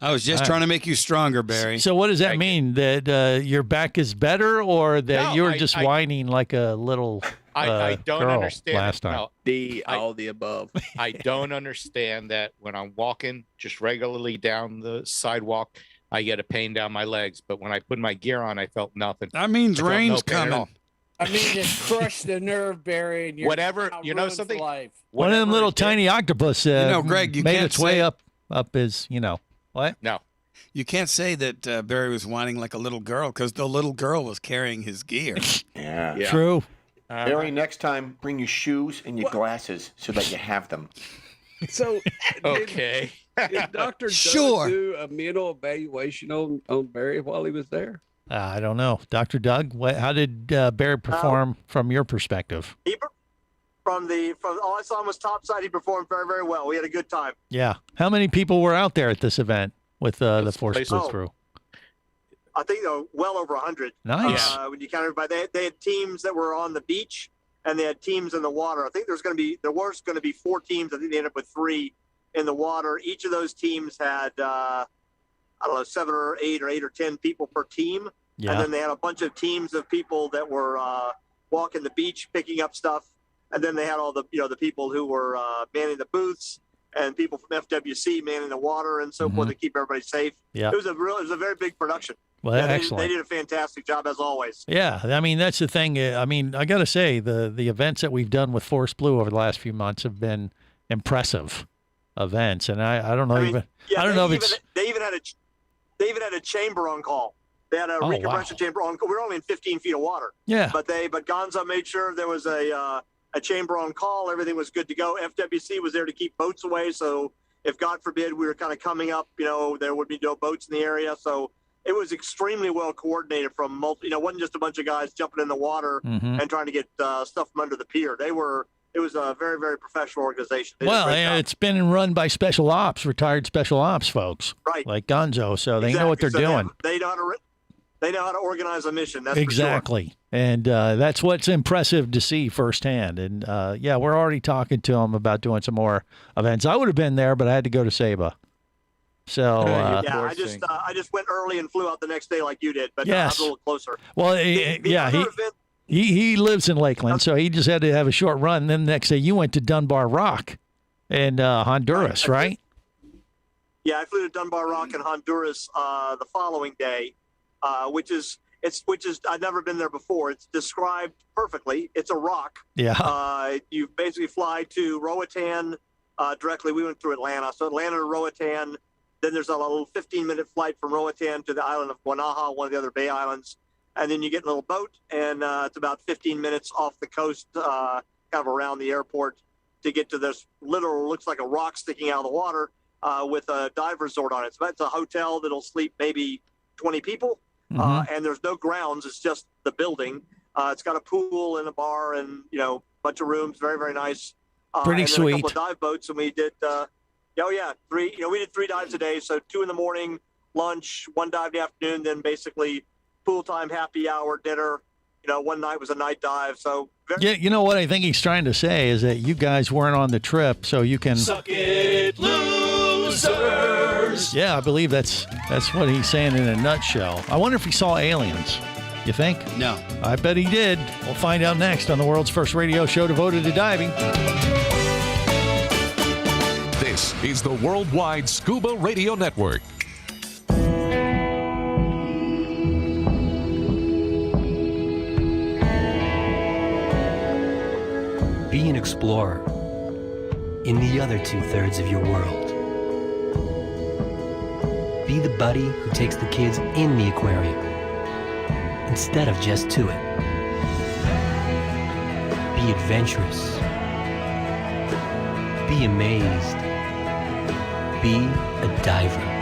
I was just trying to make you stronger, Barry. So what does that mean? That your back is better, or that you were just whining like a little I don't girl understand last time? All the above. I don't understand that when I'm walking just regularly down the sidewalk, I get a pain down my legs. But when I put my gear on, I felt nothing. That means rain's coming. I mean, it crushed the nerve, Barry. And Whatever, you know something? Life. One of them little tiny octopus Greg, you made can't its way say- up his, what? No. You can't say that Barry was whining like a little girl because the little girl was carrying his gear. Yeah. True. Barry, next time, bring your shoes and your glasses so that you have them. So, okay. Did Dr. Doug do a mental evaluation on Barry while he was there? I don't know. Dr. Doug, how did Barry perform from your perspective? From all I saw him was topside. He performed very, very well. We had a good time. Yeah. How many people were out there at this event with the Force Blue crew? I think well over 100. Nice. When you count everybody, they had teams that were on the beach and they had teams in the water. I think there was going to be 4 teams. I think they ended up with 3 in the water. Each of those teams had 7 or 8 or 10 people per team. Yeah. And then they had a bunch of teams of people that were walking the beach, picking up stuff. And then they had all the the people who were manning the booths and people from FWC manning the water and so forth to keep everybody safe. Yeah. It was a very big production. Well, excellent. They did a fantastic job as always. Yeah, I mean that's the thing. I mean, I got to say the events that we've done with Force Blue over the last few months have been impressive events, and I don't know they even had a chamber on call. They had a recompression chamber on call. We were only in 15 feet of water. Yeah. But Gonzo made sure there was a chamber on call. Everything was good to go. FWC was there to keep boats away. So if God forbid we were kind of coming up, there would be no boats in the area. So it was extremely well coordinated from multiple. It wasn't just a bunch of guys jumping in the water and trying to get stuff from under the pier. It was a very, very professional organization. It's been run by retired special ops folks, right? Like Gonzo, so they know what they're doing. They know how to organize a mission. That's exactly. For sure. And that's what's impressive to see firsthand. And we're already talking to them about doing some more events. I would have been there, but I had to go to Saba. So I just went early and flew out the next day like you did, but I was a little closer. Well, he lives in Lakeland, so he just had to have a short run. Then the next day you went to Dunbar Rock in Honduras, right? Yeah, I flew to Dunbar Rock in Honduras the following day, which is I've never been there before. It's described perfectly. It's a rock. Yeah. You basically fly to Roatan directly. We went through Atlanta, so Atlanta to Roatan. Then there's a little 15-minute flight from Roatan to the island of Guanaja, one of the other Bay Islands. And then you get in a little boat, and it's about 15 minutes off the coast, kind of around the airport, to get to this looks like a rock sticking out of the water with a dive resort on it. So that's a hotel that'll sleep maybe 20 people, and there's no grounds. It's just the building. It's got a pool and a bar and, a bunch of rooms. Very, very nice. Pretty and sweet. A couple of dive boats, and we did 3. We did 3 dives a day. So 2 in the morning, lunch, one dive in the afternoon, then basically pool time, happy hour, dinner. One night was a night dive. So yeah, you know what I think he's trying to say is that you guys weren't on the trip, so you can Suck it, losers. Yeah, I believe that's what he's saying in a nutshell. I wonder if he saw aliens. You think? No. I bet he did. We'll find out next on the world's first radio show devoted to diving. This is the Worldwide Scuba Radio Network. Be an explorer in the other 2/3 of your world. Be the buddy who takes the kids in the aquarium instead of just to it. Be adventurous. Be amazed. Be a diver.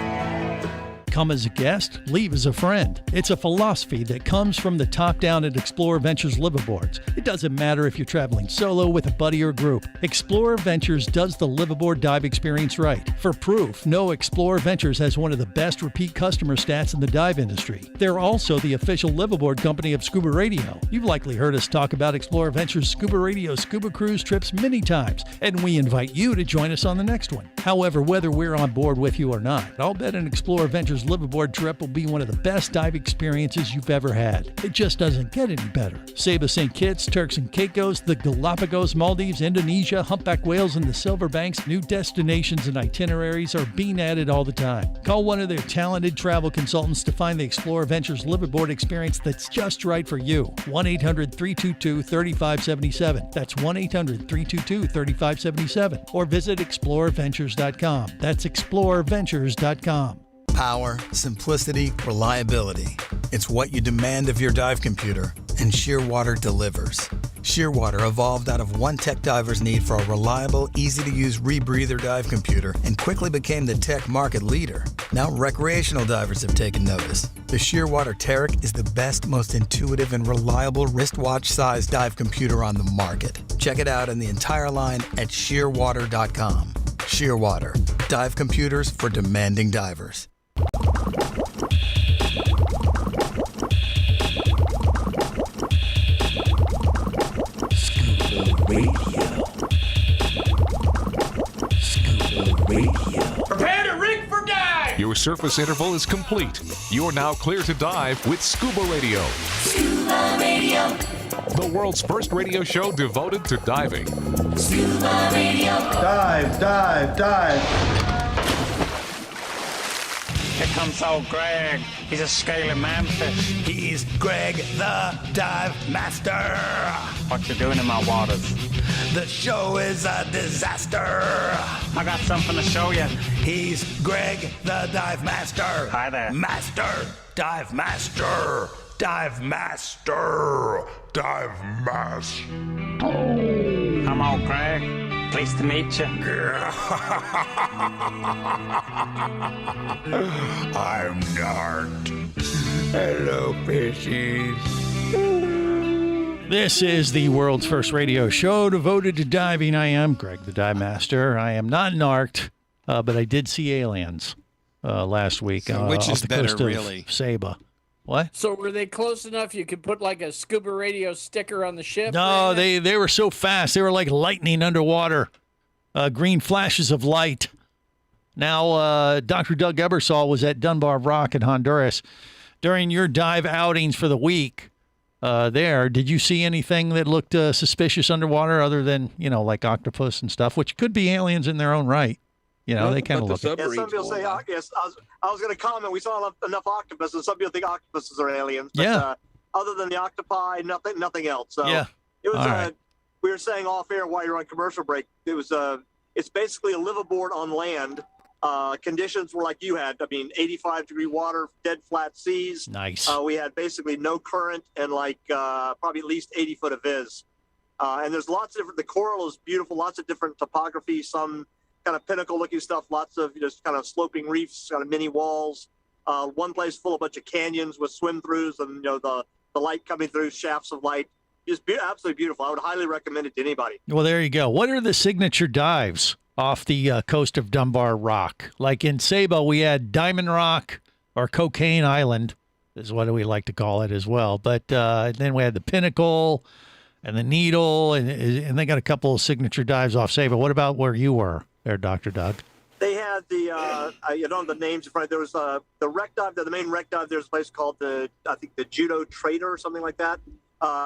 Come as a guest, leave as a friend. It's a philosophy that comes from the top down at Explorer Ventures liveaboards. It doesn't matter if you're traveling solo, with a buddy, or group. Explorer Ventures does the liveaboard dive experience right. For proof, no Explorer Ventures has one of the best repeat customer stats in the dive industry. They're also the official liveaboard company of Scuba Radio. You've likely heard us talk about Explorer Ventures Scuba Radio Scuba Cruise trips many times, and we invite you to join us on the next one. However, whether we're on board with you or not, I'll bet an Explorer Ventures liveaboard trip will be one of the best dive experiences you've ever had. It just doesn't get any better. Saba St. Kitts, Turks and Caicos, the Galapagos, Maldives, Indonesia, humpback whales, and the Silver Banks, new destinations and itineraries are being added all the time. Call one of their talented travel consultants to find the Explorer Ventures liveaboard experience that's just right for you. 1-800-322-3577. That's 1-800-322-3577. Or visit explorerventures.com. That's explorerventures.com. Power, simplicity, reliability. It's what you demand of your dive computer, and Shearwater delivers. Shearwater evolved out of one tech diver's need for a reliable, easy-to-use rebreather dive computer and quickly became the tech market leader. Now recreational divers have taken notice. The Shearwater Taric is the best, most intuitive, and reliable wristwatch-sized dive computer on the market. Check it out in the entire line at shearwater.com. Shearwater, dive computers for demanding divers. Prepare to rig for dive! Your surface interval is complete. You're now clear to dive with Scuba Radio. Scuba Radio. The world's first radio show devoted to diving. Scuba Radio. Dive, dive, dive. Here comes old Greg. He's a scaly manfish. He's Greg the Dive Master. What you doing in my waters? The show is a disaster. I got something to show you. He's Greg the Dive Master. Hi there. Master. Dive Master. Dive Master. Dive Master. I'm old Greg. Pleased to meet you. I'm Nart. Hello, fishies. This is the world's first radio show devoted to diving. I am Greg the Dive Master. I am not narked, but I did see aliens last week. So which off is the better, coast of really? Saba. What? So were they close enough you could put like a Scuba Radio sticker on the ship? No, they were so fast. They were like lightning underwater. Green flashes of light. Now, Dr. Doug Ebersol was at Dunbar Rock in Honduras. During your dive outings for the week there, did you see anything that looked suspicious underwater other than, like octopus and stuff, which could be aliens in their own right? They kind of look. Yeah, some people say, yes, I was going to comment, we saw enough octopuses. Some people think octopuses are aliens. But, yeah. Other than the octopi, nothing else. So yeah. It was, right. We were saying off air while you're on commercial break, it was, it's basically a liveaboard on land. Conditions were like you had. 85-degree water, dead flat seas. Nice. We had basically no current and probably at least 80 foot of viz. And there's lots of different, the coral is beautiful, lots of different topography, some kind of pinnacle looking stuff, lots of just kind of sloping reefs, kind of mini walls. One place full of a bunch of canyons with swim throughs and, the light coming through, shafts of light. Just absolutely beautiful. I would highly recommend it to anybody. Well, there you go. What are the signature dives off the coast of Dunbar Rock? Like in Saba, we had Diamond Rock, or Cocaine Island is what we like to call it as well. But then we had the Pinnacle and the Needle, and they got a couple of signature dives off Saba. What about where you were there, Dr. Doug? They had the, you don't know the names in front. There was the wreck dive, the main wreck dive. There's a place called the Judo Trader or something like that.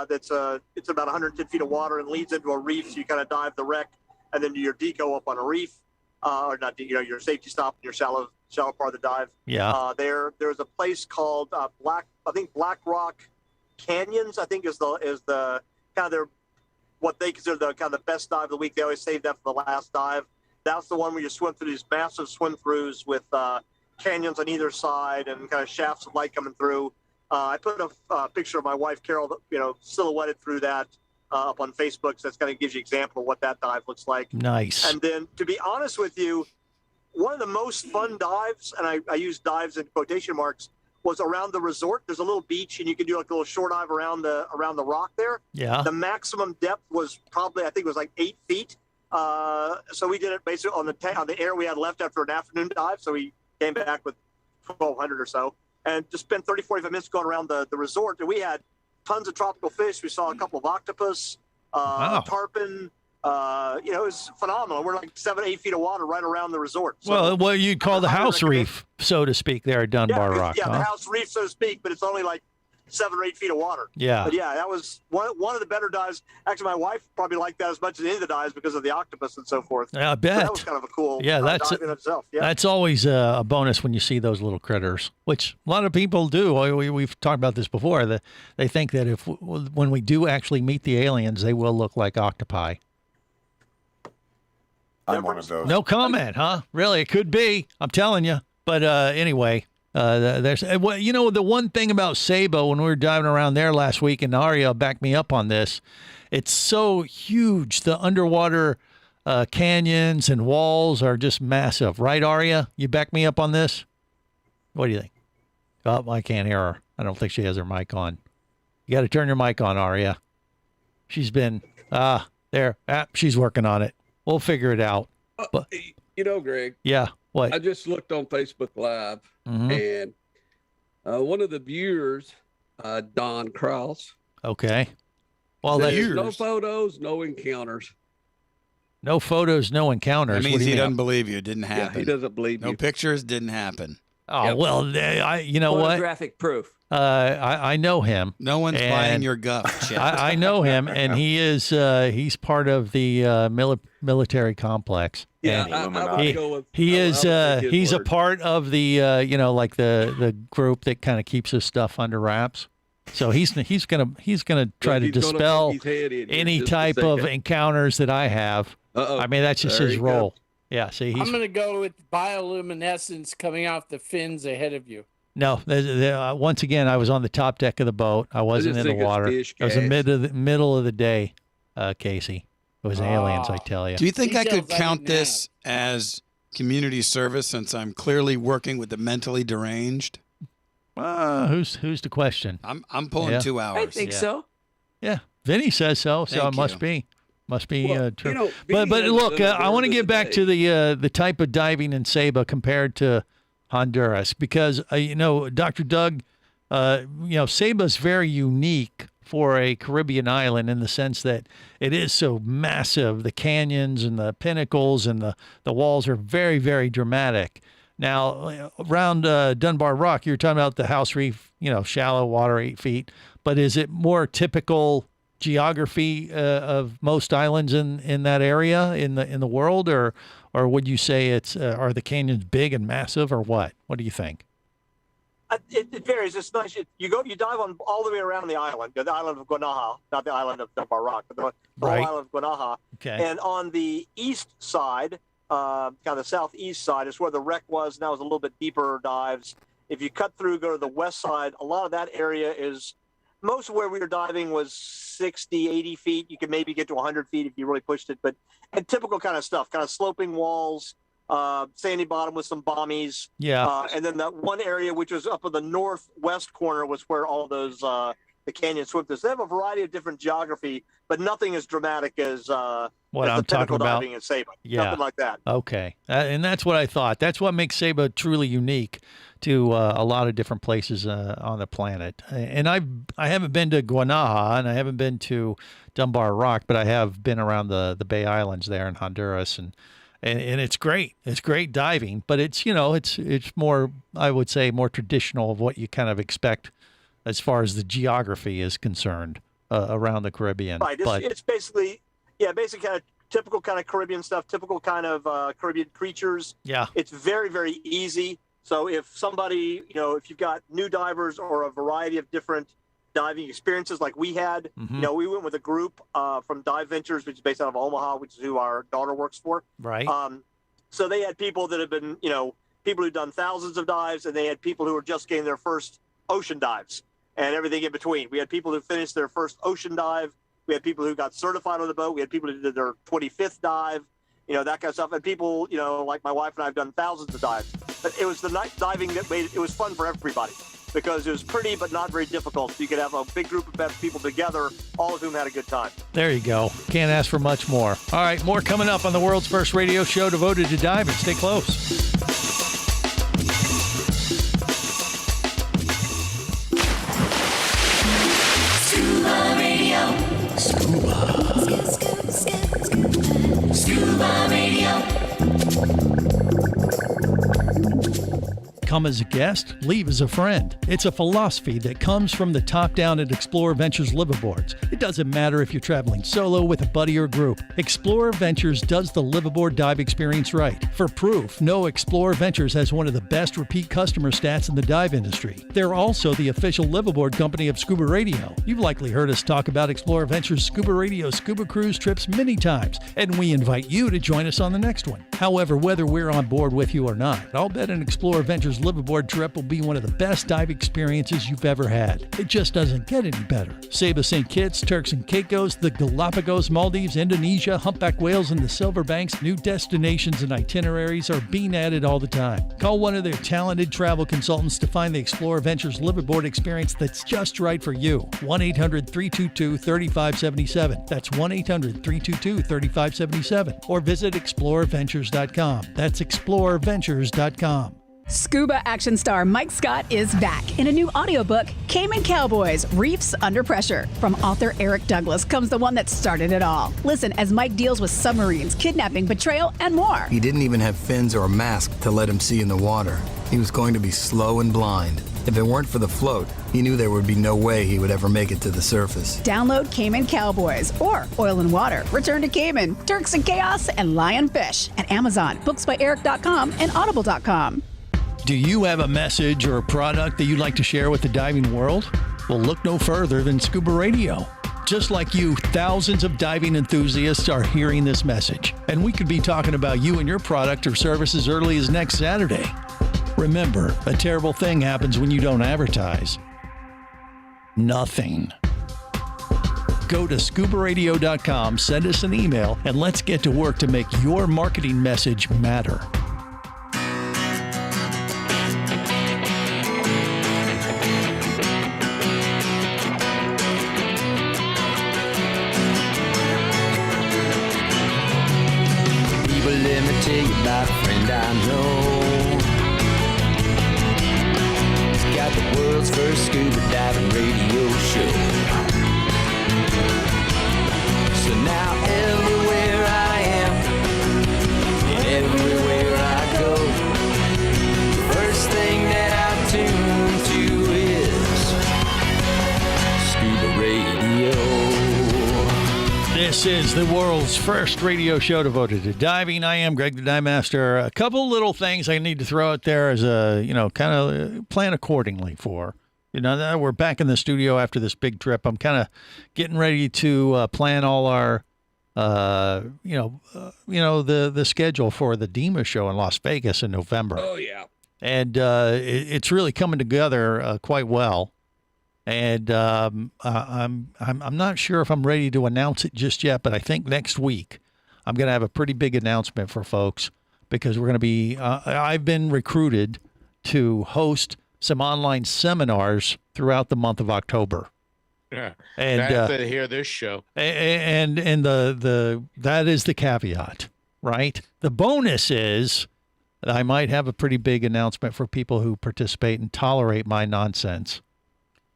It's about 110 feet of water and leads into a reef. So you kind of dive the wreck and then do your deco up on a reef, or not, your safety stop, your shallow part of the dive. Yeah. There's a place called Black Rock Canyons. I think is the kind of what they consider the kind of the best dive of the week. They always save that for the last dive. That's the one where you swim through these massive swim throughs with canyons on either side and kind of shafts of light coming through. I put a picture of my wife, Carol, silhouetted through that up on Facebook. So that's kind of gives you an example of what that dive looks like. Nice. And then, to be honest with you, one of the most fun dives, and I use dives in quotation marks, was around the resort. There's a little beach, and you can do like a little short dive around the rock there. Yeah. The maximum depth was probably, I think it was like 8 feet. So we did it basically on the air we had left after an afternoon dive. So we came back with 1,200 or so and just spent 30, 45 minutes going around the resort. And we had tons of tropical fish. We saw a couple of octopus, tarpon. It was phenomenal. We're like 7, 8 feet of water right around the resort. So, well, what you'd call the house reef, so to speak, there at Dunbar Rock. Yeah, the house reef, so to speak, but it's only like 7 or 8 feet of water. Yeah. But yeah, that was one of the better dives. Actually, my wife probably liked that as much as any of the dives because of the octopus and so forth. Yeah, I bet. So that was kind of a cool dive in itself. Yeah. That's always a bonus when you see those little critters, which a lot of people do. We've talked about this before. That they think that when we do actually meet the aliens, they will look like octopi. I'm one of those. No comment, huh? Really, it could be. I'm telling you. But anyway, there's the one thing about Saba when we were diving around there last week, and Aria backed me up on this. It's so huge. The underwater canyons and walls are just massive, right, Aria? You back me up on this? What do you think? Oh, I can't hear her. I don't think she has her mic on. You got to turn your mic on, Aria. She's been there. She's working on it. We'll figure it out. But, Greg. Yeah. What? I just looked on Facebook Live, and one of the viewers, Don Krause. Okay. Well, there's no photos, no encounters. No photos, no encounters. That means he doesn't believe you. It didn't happen. Yeah, he doesn't believe you. No pictures, didn't happen. Oh, well, you know what? Photographic proof. I know him. No one's buying your guff, Chad. I know him, and he is he's part of the military complex. Yeah, and he's a part of the the group that kind of keeps his stuff under wraps. So he's gonna try to dispel any type of encounters that I have. I mean, that's just his role. Yeah, see, I'm going to go with bioluminescence coming off the fins ahead of you. No, once again, I was on the top deck of the boat. I wasn't in the water. It was the middle of the day, Casey. It was aliens, I tell you. Do you think I could count this as community service since I'm clearly working with the mentally deranged? Who's the question? I'm pulling 2 hours. I think so. Yeah, Vinny says so, so it must be. Must be true. But look, I want to get back to the type of diving in Saba compared to Honduras because Dr. Doug, Saba's very unique for a Caribbean island in the sense that it is so massive. The canyons and the pinnacles and the walls are very, very dramatic. Now, around Dunbar Rock, you're talking about the house reef, shallow water, 8 feet. But is it more typical geography of most islands in that area in the world, or would you say it's are the canyons big and massive, or what? What do you think? It varies. It's nice. You dive on all the way around the island of Guanaja, not the island of Dunbar Rock, but the whole island of Guanaja. Okay. And on the east side, kind of the southeast side, is where the wreck was. And that was a little bit deeper dives. If you cut through, go to the west side, a lot of that area is. Most of where we were diving was 60, 80 feet. You could maybe get to 100 feet if you really pushed it. And typical kind of stuff, kind of sloping walls, sandy bottom with some bommies. Yeah. And then that one area, which was up in the northwest corner, was where all those the the canyon swim through. So they have a variety of different geography, but nothing as dramatic as what as I'm the talking about. diving in Saba. Yeah. Nothing like that. Okay. And that's what I thought. That's what makes Saba truly unique to a lot of different places on the planet. And I haven't been to Guanaja and I haven't been to Dunbar Rock, but I have been around the Bay Islands there in Honduras, and it's great. It's great diving, but it's, you know, it's more, I would say, more traditional of what you kind of expect as far as the geography is concerned around the Caribbean. Right. It's basically, basic kind of typical kind of Caribbean stuff, typical kind of Caribbean creatures. Yeah. It's very, very easy. So if somebody, you know, if you've got new divers or a variety of different diving experiences like we had, you know, we went with a group from Dive Ventures, which is based out of Omaha, which is who our daughter works for. Right. So they had people that have been, you know, people who've done thousands of dives, and they had people who were just getting their first ocean dives and everything in between. We had people who finished their first ocean dive. We had people who got certified on the boat. We had people who did their 25th dive, you know, that kind of stuff. And people, you know, like my wife and I have done thousands of dives. But it was the night diving that made it was fun for everybody, because it was pretty but not very difficult. You could have a big group of people together, all of whom had a good time. There you go. Can't ask for much more. All right, more coming up on the world's first radio show devoted to diving. Stay close. Scuba Radio. Scuba Radio. Come as a guest, leave as a friend. It's a philosophy that comes from the top down at Explorer Ventures liveaboards. It doesn't matter if you're traveling solo, with a buddy, or group. Explorer Ventures does the liveaboard dive experience right. For proof, know Explorer Ventures has one of the best repeat customer stats in the dive industry. They're also the official liveaboard company of Scuba Radio. You've likely heard us talk about Explorer Ventures Scuba Radio scuba cruise trips many times, and we invite you to join us on the next one. However, whether we're on board with you or not, I'll bet an Explorer Ventures liveaboard trip will be one of the best dive experiences you've ever had. It just doesn't get any better. Saba St. Kitts, Turks and Caicos, the Galapagos, Maldives, Indonesia, humpback whales, and the Silver Banks, new destinations and itineraries are being added all the time. Call one of their talented travel consultants to find the Explorer Ventures liveaboard experience that's just right for you. 1-800-322-3577. That's 1-800-322-3577. Or visit explorerventures.com. That's explorerventures.com. Scuba action star Mike Scott is back in a new audiobook, Cayman Cowboys, Reefs Under Pressure. From author Eric Douglas comes the one that started it all. Listen as Mike deals with submarines, kidnapping, betrayal, and more. He didn't even have fins or a mask to let him see in the water. He was going to be slow and blind. If it weren't for the float, he knew there would be no way he would ever make it to the surface. Download Cayman Cowboys or Oil and Water, Return to Cayman, Turks and Chaos, and Lionfish at Amazon, booksbyeric.com, and audible.com. Do you have a message or a product that you'd like to share with the diving world? Well, look no further than Scuba Radio. Just like you, thousands of diving enthusiasts are hearing this message, and we could be talking about you and your product or service as early as next Saturday. Remember, a terrible thing happens when you don't advertise. Nothing. Go to ScubaRadio.com, send us an email, and let's get to work to make your marketing message matter. Let me tell you about a friend I know. He's got the world's first scuba diving radio show. So now everywhere I am, and everywhere I go, the first thing that I tune to is Scuba Radio. This is the world's first radio show devoted to diving. I am Greg the Dive Master. A couple little things I need to throw out there as a, kind of plan accordingly for. We're back in the studio after this big trip. I'm kind of getting ready to plan all our, the schedule for the DEMA show in Las Vegas in November. Oh, yeah. And it's really coming together quite well. And I'm not sure if I'm ready to announce it just yet, but I think next week I'm going to have a pretty big announcement for folks, because we're going to be I've been recruited to host some online seminars throughout the month of October. Yeah. And Now to hear this show. And the that is the caveat, right? The bonus is that I might have a pretty big announcement for people who participate and tolerate my nonsense.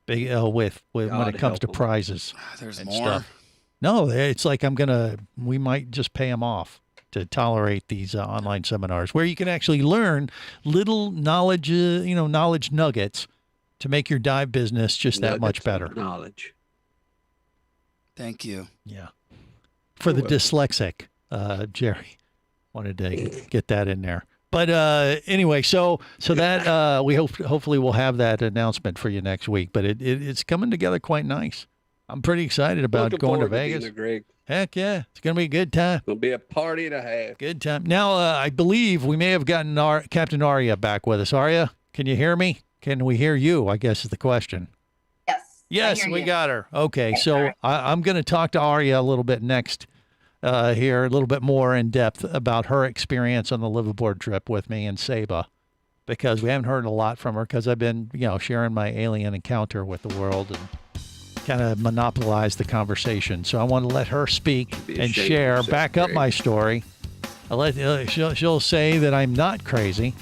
Big with when it comes to prizes. There's and more. stuff. No, it's like we might just pay them off to tolerate these online seminars where you can actually learn little knowledge, knowledge nuggets to make your dive business just that much better. Knowledge. Thank you. Yeah. For the dyslexic, Jerry wanted to get that in there. But anyway, so that we hopefully we'll have that announcement for you next week. But it's coming together quite nice. I'm pretty excited about Looking going to forward being Vegas. there, Greg. Heck yeah, it's gonna be a good time. It'll be a party and a half. Good time. Now I believe we may have gotten Captain Arya back with us. Arya, can you hear me? Can we hear you? I guess is the question. Yes, we got her. Okay, so I'm going to talk to Arya a little bit next here, a little bit more in depth about her experience on the liveaboard trip with me and Saba, because we haven't heard a lot from her because I've been, sharing my alien encounter with the world and kind of monopolize the conversation. So I want to let her speak and share, back up my story. She'll say that I'm not crazy.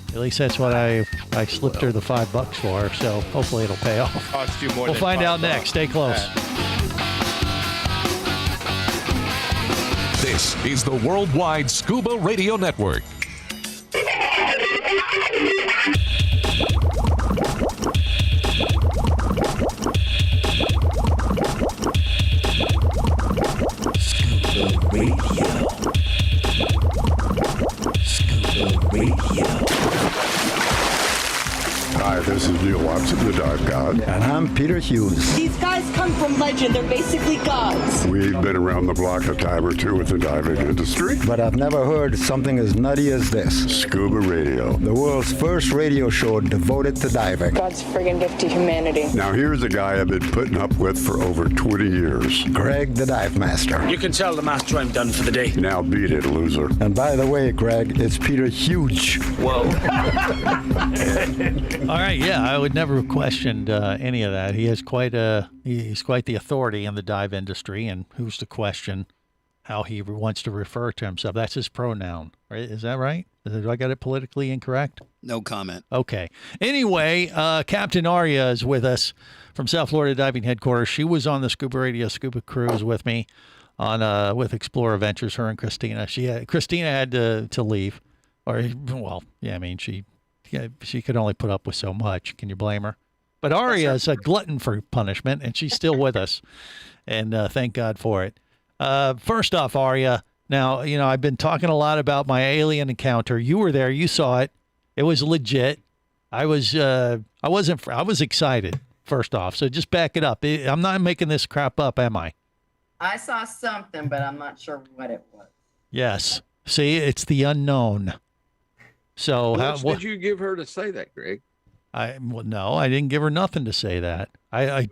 At least that's what I slipped her the $5 for, so hopefully it'll pay off. Cost you more We'll than find out $5. next. Stay close. This is the Worldwide Scuba Radio Network. Scuba Radio. Scuba Radio. Hi, this is Neil Watson, the Dive God. And I'm Peter Hughes. These guys come from legend. They're basically gods. We've been around the block a time or two with the diving industry. But I've never heard something as nutty as this. Scuba Radio. The world's first radio show devoted to diving. God's friggin' gift to humanity. Now here's a guy I've been putting up with for over 20 years. Greg the Dive Master. You can tell the master I'm done for the day. Now beat it, loser. And by the way, Greg, it's Peter Huge. Whoa. All right, yeah, I would never have questioned any of that. He has he's quite the authority in the dive industry, and who's to question how he wants to refer to himself? That's his pronoun, right? Is that right? Did I get it politically incorrect? No comment. Okay. Anyway, Captain Arya is with us from South Florida Diving Headquarters. She was on the Scuba Radio Scuba Cruise with me on with Explorer Ventures. Her and Christina. Christina had to leave, she could only put up with so much. Can you blame her? But Arya is a glutton for punishment, and she's still with us, and thank God for it. First off, Arya, now, I've been talking a lot about my alien encounter. You were there. You saw it. It was legit. I was excited, first off. So just back it up. I'm not making this crap up, am I? I saw something, but I'm not sure what it was. Yes. See, it's the unknown. So How much did you give her to say that, Greg? No, I didn't give her nothing to say that. I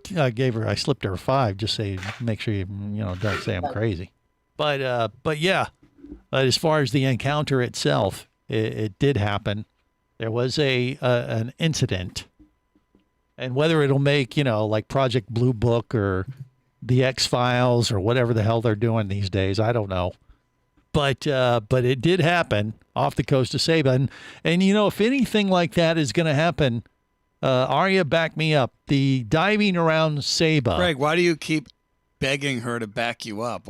slipped her $5, just say, make sure you don't say I'm crazy. But yeah, as far as the encounter itself, it did happen. There was an incident, and whether it'll make like Project Blue Book or the X-Files or whatever the hell they're doing these days, I don't know. But it did happen off the coast of Saba. And if anything like that is going to happen, Arya, back me up. The diving around Saba. Greg, why do you keep begging her to back you up?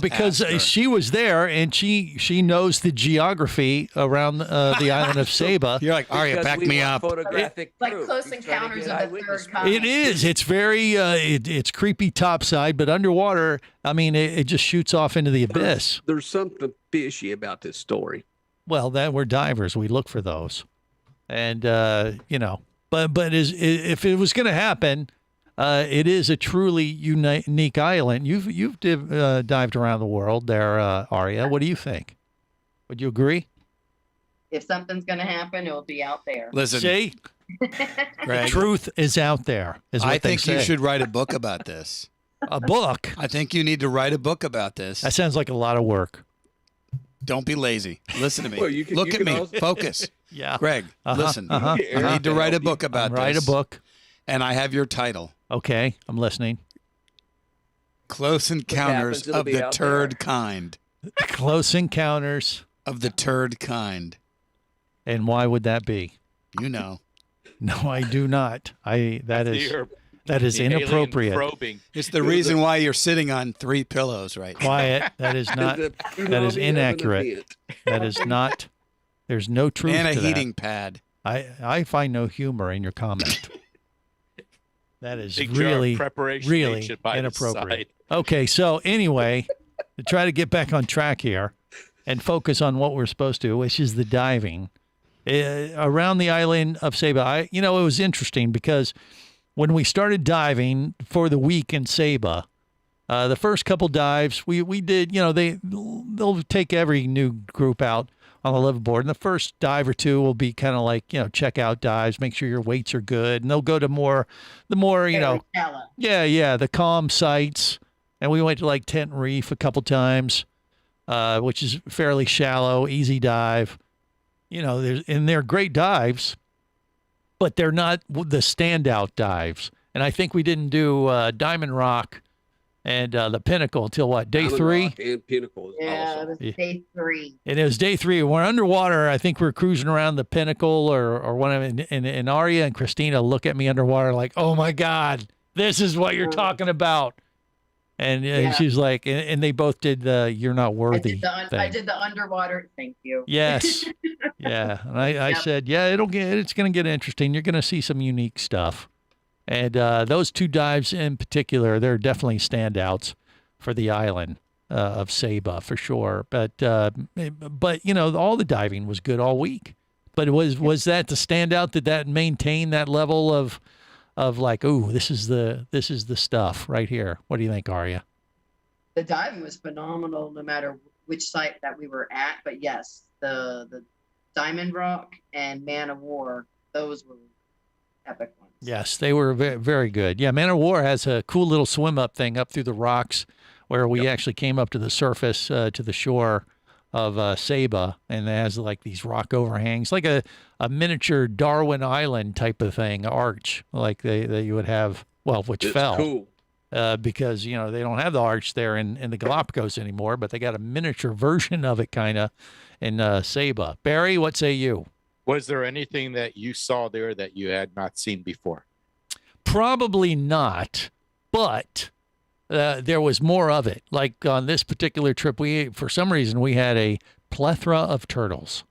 Because she was there and she knows the geography around the island of Saba. You're like, Arya, back me up. Like Close Encounters of the Third Kind. It is. It's very, it's creepy topside, but underwater, it just shoots off into the abyss. There's something fishy about this story. Well, we're divers. We look for those. And, but if it was going to happen, it is a truly unique island. You've dived around the world there, Arya. What do you think? Would you agree? If something's going to happen, it'll be out there. Listen, see, Greg, truth is out there. I think you should write a book about this. A book? I think you need to write a book about this. That sounds like a lot of work. Don't be lazy. Listen to me. Well, Look at me. Focus. Yeah. Greg, listen. You need to write a book about this. Write a book. And I have your title. Okay, I'm listening. Close Encounters of the Turd Kind. Close Encounters of the Turd Kind. And why would that be? You know. No, I do not. That is inappropriate. It's the reason why you're sitting on 3 pillows right now. Quiet. That is not. That is inaccurate. That is not. There's no truth and to a that. heating pad. I find no humor in your comment. That is Big jar of really, preparation really ancient by the inappropriate. side. Okay, so anyway, to try to get back on track here and focus on what we're supposed to, which is the diving around the island of Saba. It was interesting because when we started diving for the week in Saba, the first couple dives we did, they'll take every new group out on the liveaboard, and the first dive or two will be kind of like, check out dives, make sure your weights are good, and they'll go to the more, the calm sites. And we went to like Tent Reef a couple times, which is fairly shallow, easy dive. They're great dives, but they're not the standout dives. And I think we didn't do Diamond Rock and the Pinnacle until what, day Diamond 3? Rock and Pinnacle is awesome. It was day 3. And it was day 3. We're underwater. I think we're cruising around the Pinnacle or one of them. And Aria and Christina look at me underwater like, oh my God, this is what you're talking about. And she's like, and they both did the "you're not worthy" thing. I did the underwater. Thank you. Yes, yeah. And I said, it's going to get interesting. You're going to see some unique stuff. And those 2 dives in particular, they're definitely standouts for the island of Saba for sure. But all the diving was good all week. But was that the standout? Did that maintain that level of like, ooh, this is the stuff right here? What do you think, Aria? The diving was phenomenal no matter which site that we were at. But yes, the Diamond Rock and Man of War, those were epic ones. Yes, they were very, very good. Yeah, Man of War has a cool little swim up thing up through the rocks where we actually came up to the surface, to the shore of Saba, and it has like these rock overhangs, like a miniature Darwin Island type of thing, arch, like they you would have, which fell. Cool. Because, they don't have the arch there in the Galapagos anymore, but they got a miniature version of it kind of in Saba. Barry, what say you? Was there anything that you saw there that you had not seen before? Probably not, but there was more of it. Like on this particular trip, for some reason, we had a plethora of turtles.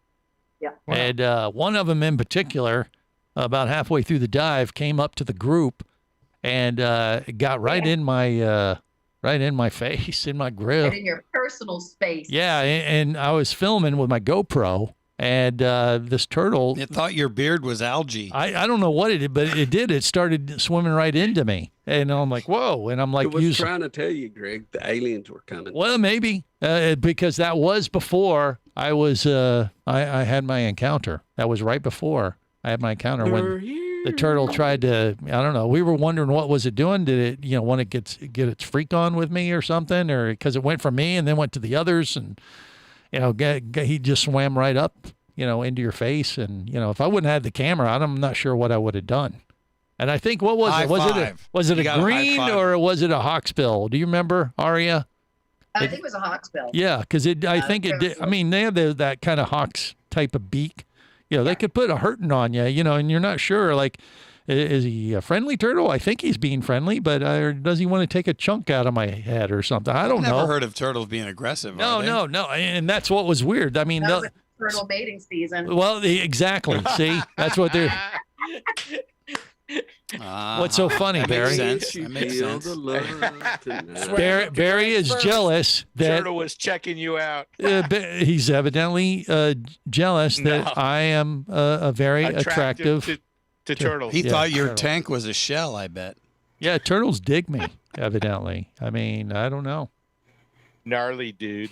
Yeah. Wow. And one of them in particular, about halfway through the dive, came up to the group and got right in my face, in my grill. And in your personal space. Yeah, and I was filming with my GoPro. And this turtle... It thought your beard was algae. I don't know what it did, but it did. It started swimming right into me. And I'm like, whoa. And I'm like... It was trying to tell you, Greg, the aliens were coming. Well, maybe. Because that was before I was... I had my encounter. That was right before I had my encounter when the turtle tried to... I don't know. We were wondering what was it doing. Did it, want to get its freak on with me or something? Or because it went from me and then went to the others and... he just swam right up, into your face. And, if I wouldn't have had the camera, I'm not sure what I would have done. And I think, what was it? Was it a green or was it a hawksbill? Do you remember, Aria? I think it was a hawksbill. Yeah, because I think it did. I mean, they have that kind of hawks type of beak. They could put a hurting on you, and you're not sure, like, is he a friendly turtle? I think he's being friendly, but does he want to take a chunk out of my head or something? I don't know. I've never heard of turtles being aggressive. No. And that's what was weird. I mean, that was turtle mating season. Well, exactly. See, that's what they're. What's so funny, Barry? That makes sense. Barry is jealous that Turtle was checking you out. He's evidently jealous that I am a very attractive to turtles. He thought your tank was a shell, I bet. Yeah, turtles dig me, evidently. I mean, I don't know. Gnarly dude.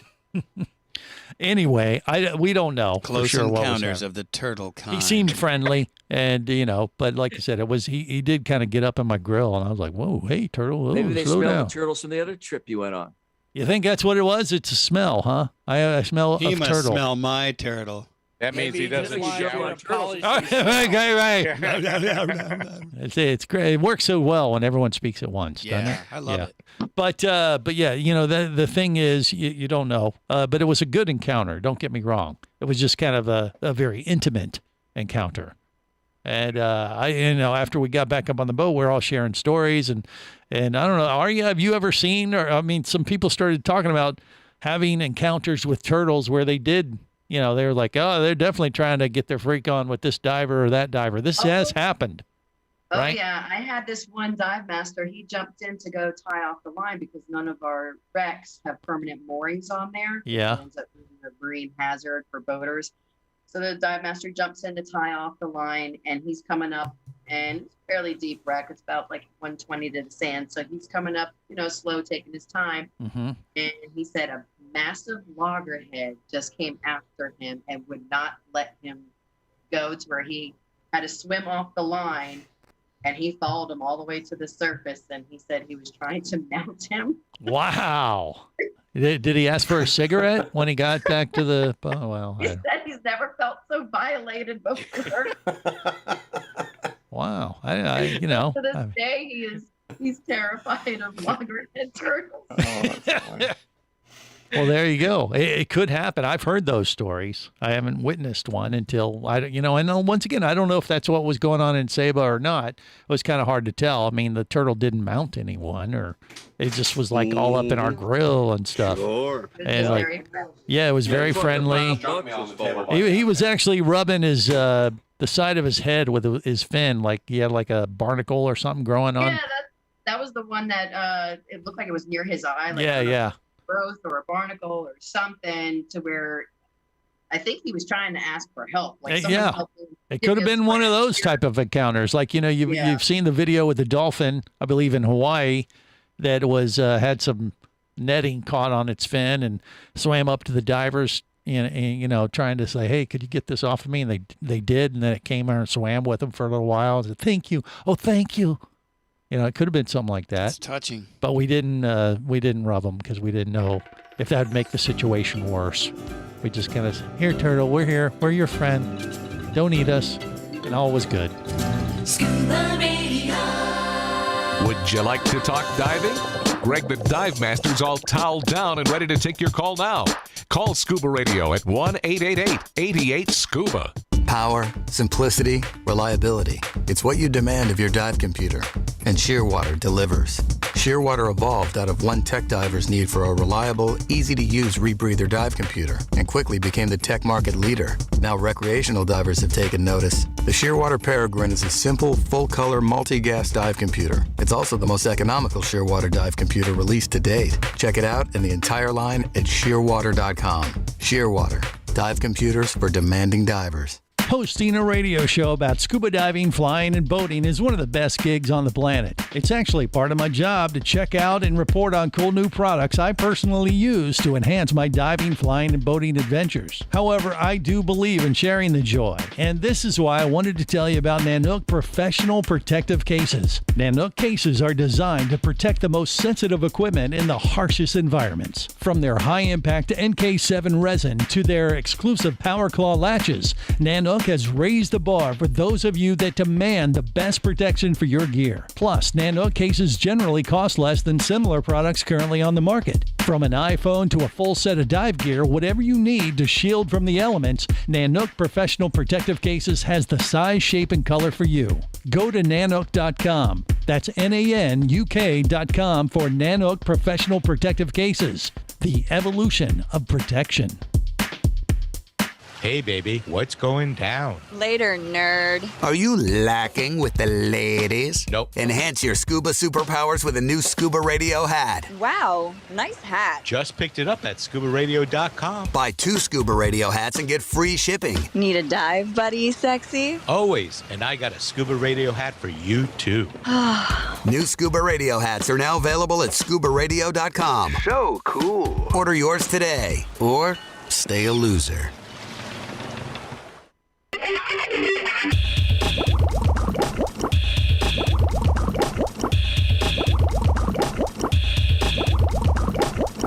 Anyway, we don't know. Close for sure encounters of the turtle kind. He seemed friendly, and but like I said, it was he did kind of get up in my grill, and I was like, "Whoa, hey, turtle, maybe they slow smelled down." the turtles from the other trip you went on. You think that's what it was? It's a smell, huh? I smell he of must turtle. Smell my turtle. That means he doesn't shower. Right. It's great. It works so well when everyone speaks at once, doesn't it? I love it. But yeah, the thing is, you don't know. But it was a good encounter. Don't get me wrong. It was just kind of a very intimate encounter. And after we got back up on the boat, we're all sharing stories, and I don't know, have you ever seen? Or I mean, some people started talking about having encounters with turtles where they did. They were like, oh, they're definitely trying to get their freak on with this diver or that diver. This has happened. Right? Oh, yeah. I had this one dive master. He jumped in to go tie off the line because none of our wrecks have permanent moorings on there. Yeah. It ends up being a marine hazard for boaters. So the dive master jumps in to tie off the line, and he's coming up, and it's a fairly deep wreck. It's about like 120 to the sand. So he's coming up, slow, taking his time. Mm-hmm. And he said a massive loggerhead just came after him and would not let him go to where he had to swim off the line. And he followed him all the way to the surface, and he said he was trying to mount him. Wow. Did he ask for a cigarette when he got back to the... Oh, well. He said he's never felt so violated before. Wow. To this day, he's terrified of loggerhead turtles. Well, there you go. It could happen. I've heard those stories. I haven't witnessed one until and once again, I don't know if that's what was going on in Saba or not. It was kind of hard to tell. I mean, the turtle didn't mount anyone, or it just was like all up in our grill and stuff. Sure. And it was very friendly. He was actually rubbing his the side of his head with his fin, like he had like a barnacle or something growing on. Yeah, that was the one that it looked like it was near his eye. Like yeah. Growth or a barnacle or something, to where I think he was trying to ask for help. Like it could have been one of those type of encounters. Like you've seen the video with the dolphin, I believe in Hawaii, that was had some netting caught on its fin and swam up to the divers, and trying to say, hey, could you get this off of me? And they did, and then it came out and swam with them for a little while. And said, thank you. Oh, thank you. It could have been something like that. It's touching. But we didn't rub them because we didn't know if that would make the situation worse. We just kind of said, here, turtle, we're here. We're your friend. Don't eat us. And all was good. Scuba Radio. Would you like to talk diving? Greg the Dive Master's all toweled down and ready to take your call now. Call Scuba Radio at 1-888-88-SCUBA. Power, simplicity, reliability. It's what you demand of your dive computer. And Shearwater delivers. Shearwater evolved out of one tech diver's need for a reliable, easy-to-use rebreather dive computer and quickly became the tech market leader. Now recreational divers have taken notice. The Shearwater Peregrine is a simple, full-color, multi-gas dive computer. It's also the most economical Shearwater dive computer released to date. Check it out and the entire line at shearwater.com. Shearwater, dive computers for demanding divers. Hosting a radio show about scuba diving, flying, and boating is one of the best gigs on the planet. It's actually part of my job to check out and report on cool new products I personally use to enhance my diving, flying, and boating adventures. However, I do believe in sharing the joy, and this is why I wanted to tell you about Nanook Professional Protective Cases. Nanook cases are designed to protect the most sensitive equipment in the harshest environments. From their high-impact NK7 resin to their exclusive Power Claw latches, Nanook has raised the bar for those of you that demand the best protection for your gear. Plus, Nanook cases generally cost less than similar products currently on the market. From an iPhone to a full set of dive gear, whatever you need to shield from the elements, Nanook Professional Protective Cases has the size, shape, and color for you. Go to nanook.com. That's NANUK.com for Nanook Professional Protective Cases. The evolution of protection. Hey, baby, what's going down? Later, nerd. Are you lacking with the ladies? Nope. Enhance your scuba superpowers with a new ScubaRadio hat. Wow, nice hat. Just picked it up at ScubaRadio.com. Buy 2 ScubaRadio hats and get free shipping. Need a dive buddy, sexy? Always, and I got a ScubaRadio hat for you, too. New ScubaRadio hats are now available at ScubaRadio.com. So cool. Order yours today, or stay a loser.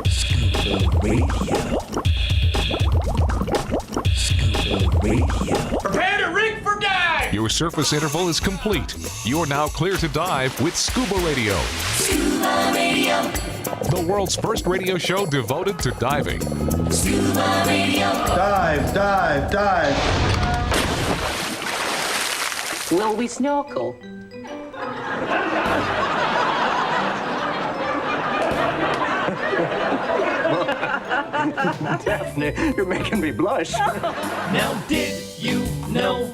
Scuba Radio. Scuba Radio. Your surface interval is complete. You're now clear to dive with Scuba Radio. Scuba Radio. The world's first radio show devoted to diving. Scuba Radio. Dive, dive, dive. Will we snorkel? Daphne, you're making me blush. Now, did you know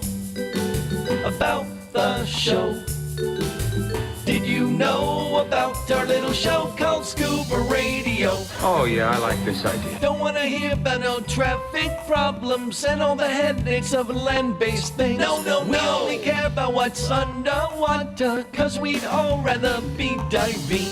about the show? Did you know about our little show called Scuba Radio? Oh, yeah, I like this idea. Don't want to hear about no traffic problems and all the headaches of land-based things. No, no, we only care about what's underwater, 'cause we'd all rather be diving.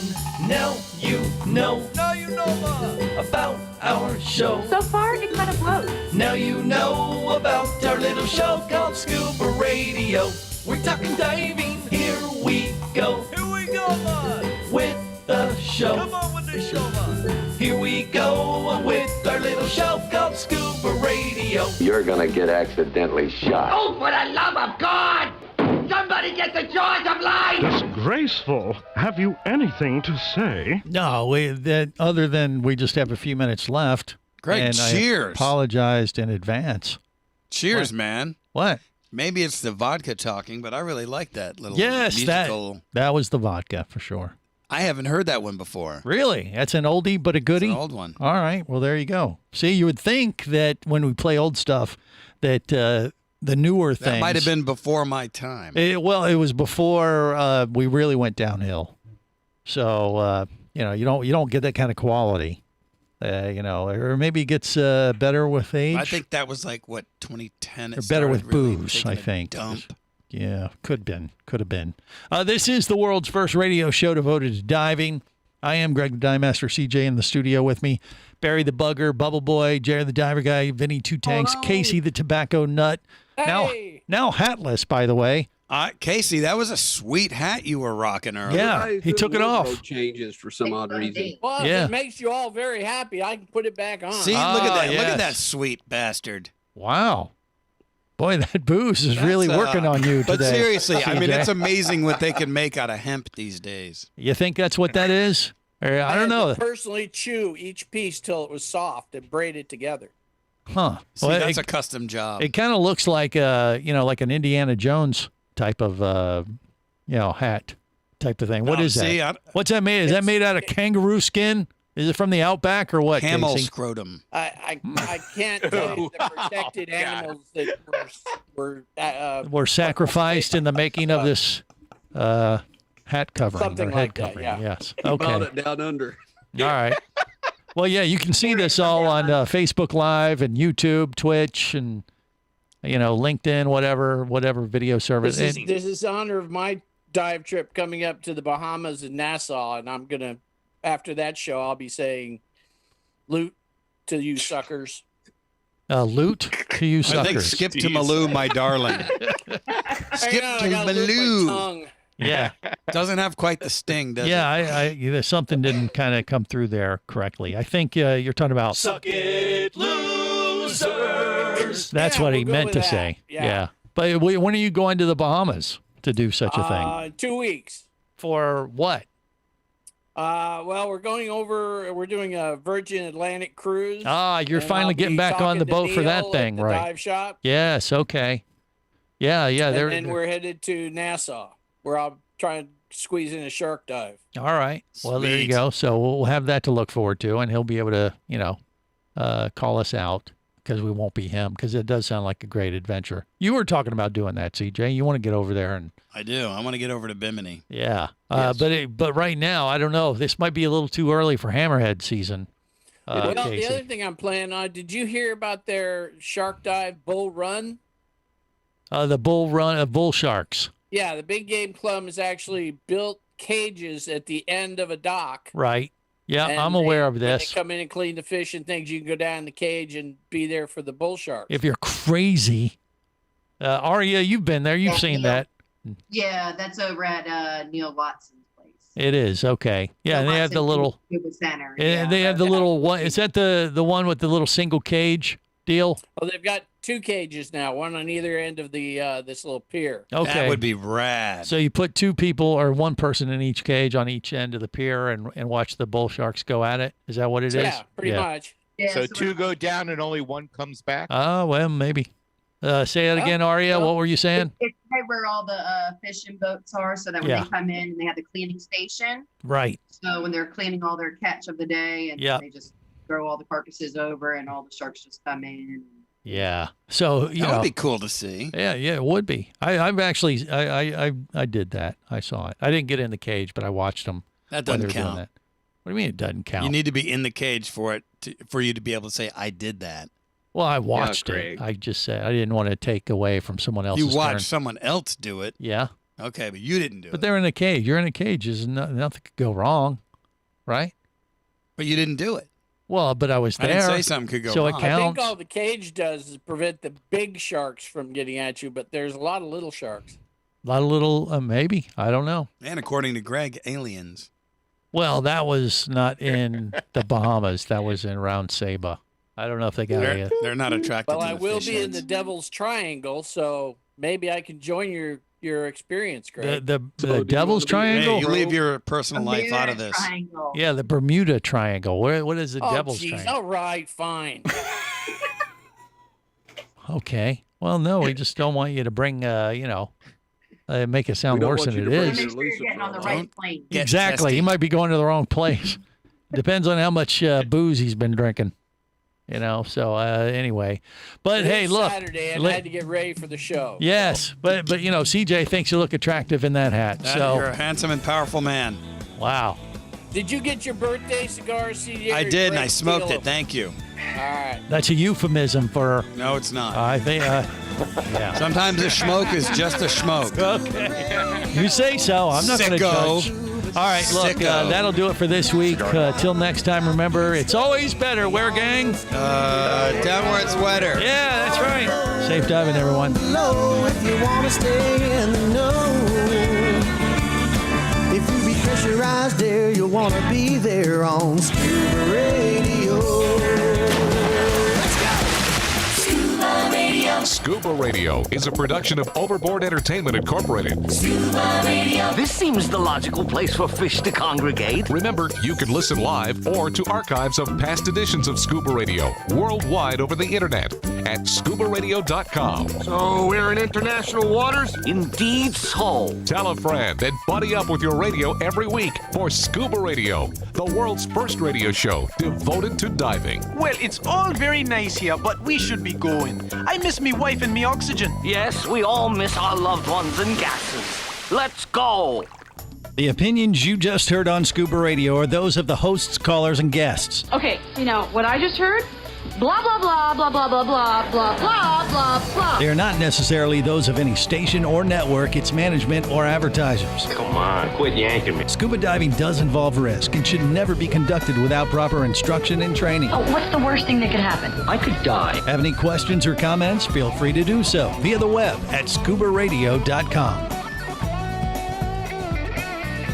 Now you know. Now you know about our show. So far, it kind of blows. Now you know about our little show called Scuba Radio. We're talking diving. Here we go. Here we go, man. With the show. Come on with the show, man. Here we go with our little show called Scuba Radio. You're gonna get accidentally shot. Oh, for the love of God! Somebody get the jaws of life! Disgraceful. Have you anything to say? No, other than we just have a few minutes left. Greg, and cheers. I apologized in advance. Cheers, What? man. What? Maybe it's the vodka talking, but I really like that little Yes, musical. that was the vodka for sure. I haven't heard that one before. Really? That's an oldie but a goodie? It's an old one. All right. Well, there you go. See, you would think that when we play old stuff that the newer things... That might have been before my time. It was before we really went downhill. So, you don't get that kind of quality. Or maybe it gets better with age. I think that was like, 2010? Or better with booze, I think. Dump. Yeah, could have been. This is the world's first radio show devoted to diving. I am Greg the Dive Master, CJ in the studio with me. Barry the Bugger, Bubble Boy, Jerry the Diver Guy, Vinny Two Tanks, Casey the Tobacco Nut. Hey! Now hatless, by the way. Casey, that was a sweet hat you were rocking earlier. Yeah, he took it off. Changes for some odd reason. Well, Yeah. if it makes you all very happy, I can put it back on. See, look at that. Look yes. at that sweet bastard. Wow. Boy, that booze is really working on you today. But seriously, I mean, CJ. it's amazing what they can make out of hemp these days. You think that's what that is? Or, I don't had know. to personally chew each piece till it was soft and braid it together. Huh. See, Well, that's a custom job. It kind of looks like like an Indiana Jones type of hat type of thing. What is see, that? What's that made? Is that made out of kangaroo skin? Is it from the outback or what? Camel Casey? scrotum. I can't tell you the protected animals that Were sacrificed in the making of this hat covering Something or head like that, covering. yeah. Yes. He bought Okay. it down under. All right. Well, yeah, you can see this all on Facebook Live and YouTube, Twitch, and LinkedIn, whatever video service. this is in honor of my dive trip coming up to the Bahamas and Nassau, and I'm gonna after that show I'll be saying loot to you suckers. Loot to you suckers. I think skip to Malou, my darling. Skip Hang on, to I gotta loot my Malou. tongue. Yeah. Doesn't have quite the sting, does it? Yeah, something didn't kind of come through there correctly. I think you're talking about. Suck it, losers. That's Yeah, what he we'll go meant with to that. say. Yeah. But when are you going to the Bahamas to do such a thing? 2 weeks. For what? Well, we're doing a Virgin Atlantic cruise. You're and finally I'll getting be back on talking the to boat for that Neil thing, at the right? Dive shop. Yes. Okay. Yeah. And They're then we're headed to Nassau, where I'll try and squeeze in a shark dive. all right. Well, there you Sweet. go. So we'll have that to look forward to, and he'll be able to, call us out because we won't be him. Because it does sound like a great adventure. You were talking about doing that, CJ. You want to get over there and. I do. I want to get over to Bimini. Yeah. Yes. But right now, I don't know. This might be a little too early for hammerhead season. Well, Casey. the other thing I'm planning on, did you hear about their shark dive bull run? The bull run of bull sharks. Yeah, the Big Game Club has actually built cages at the end of a dock. Right. Yeah, And I'm aware of when this. They come in and clean the fish and things. You can go down in the cage and be there for the bull sharks. If you're crazy. Aria, you've been there. You've seen that. Yeah, that's over at Neil Watson's place. It is. Okay. Yeah, and they have the little. Scuba Center. And they have the little one. Is that the one with the little single cage deal? Oh, they've got 2 cages now, one on either end of the this little pier. Okay. That would be rad. So you put 2 people or 1 person in each cage on each end of the pier and watch the bull sharks go at it? Is that what it is? Yeah, pretty much. Yeah, So 2 go down and only 1 comes back? Oh, well, maybe. Say that again, Aria. What were you saying? It's right where all the fishing boats are, so that when Yeah. they come in, they have the cleaning station. Right. So when they're cleaning all their catch of the day, and Yeah. they just throw all the carcasses over, and all the sharks just come in. Yeah. So, that would be cool to see. Yeah, it would be. I've actually, I did that. I saw it. I didn't get in the cage, but I watched them. That when they doesn't were doing count. that. What do you mean it doesn't count? You need to be in the cage for it for you to be able to say, I did that. Well, I watched it. Greg. I just said I didn't want to take away from someone else's You watched turn. someone else do it. Yeah. Okay, but you didn't do But it. they're in a cage. You're in a cage. There's nothing could go wrong, right? But you didn't do it. Well, but I was I there. didn't say something could go so wrong. it I think counts. all the cage does is prevent the big sharks from getting at you, but there's a lot of little sharks. A lot of little, maybe. I don't know. And according to Greg, aliens. Well, that was not in the Bahamas. That was in around Saba. I don't know if they got it. They're not attracted Well, to I the will fish be in heads. the Devil's Triangle, so maybe I can join your experience, Greg. The Devil's Triangle? Hey, you leave your personal life Bermuda out of this. Triangle. Yeah, the Bermuda Triangle. What is the Oh, Devil's geez. Triangle? All right, fine. Okay. Well, no, we just don't want you to bring, make it sound worse than it is. Make sure you're getting on the right plane. Exactly. He might be going to the wrong place. Depends on how much booze he's been drinking. So anyway. But hey, It's look. Saturday, and I had to get ready for the show. Yes, but CJ thinks you look attractive in that hat. You're a handsome and powerful man. Wow. Did you get your birthday cigar, CJ? I or did, and I Greg smoked steal it. Thank you. All right. That's a euphemism for. No, it's not. I think. Yeah. Sometimes a smoke is just a smoke. Okay. You say so. I'm not going to Sicko. judge. All right, look, Sicko. that'll do it for this week. Till next time, remember, it's always better. Where, gang? Down where it's wetter. Yeah, that's right. Safe diving, everyone. Low if you want to stay in the know. If you be pressurized there, you'll want to be there on Scuba Radio. Scuba Radio. Scuba Radio is a production of Overboard Entertainment Incorporated. Scuba Radio. This seems the logical place for fish to congregate. Remember, you can listen live or to archives of past editions of Scuba Radio worldwide over the internet at ScubaRadio.com. So we're in international waters? Indeed so. Tell a friend and buddy up with your radio every week for Scuba Radio, the world's first radio show devoted to diving. Well, it's all very nice here, but we should be going. I miss me wife and me oxygen. Yes, we all miss our loved ones and gases. Let's go. The opinions you just heard on Scuba Radio are those of the hosts, callers, and guests. Okay, what I just heard? Blah, blah, blah, blah, blah, blah, blah, blah, blah, blah, blah. They are not necessarily those of any station or network, its management, or advertisers. Come on, quit yanking me. Scuba diving does involve risk and should never be conducted without proper instruction and training. Oh, what's the worst thing that could happen? I could die. Have any questions or comments? Feel free to do so via the web at ScubaRadio.com.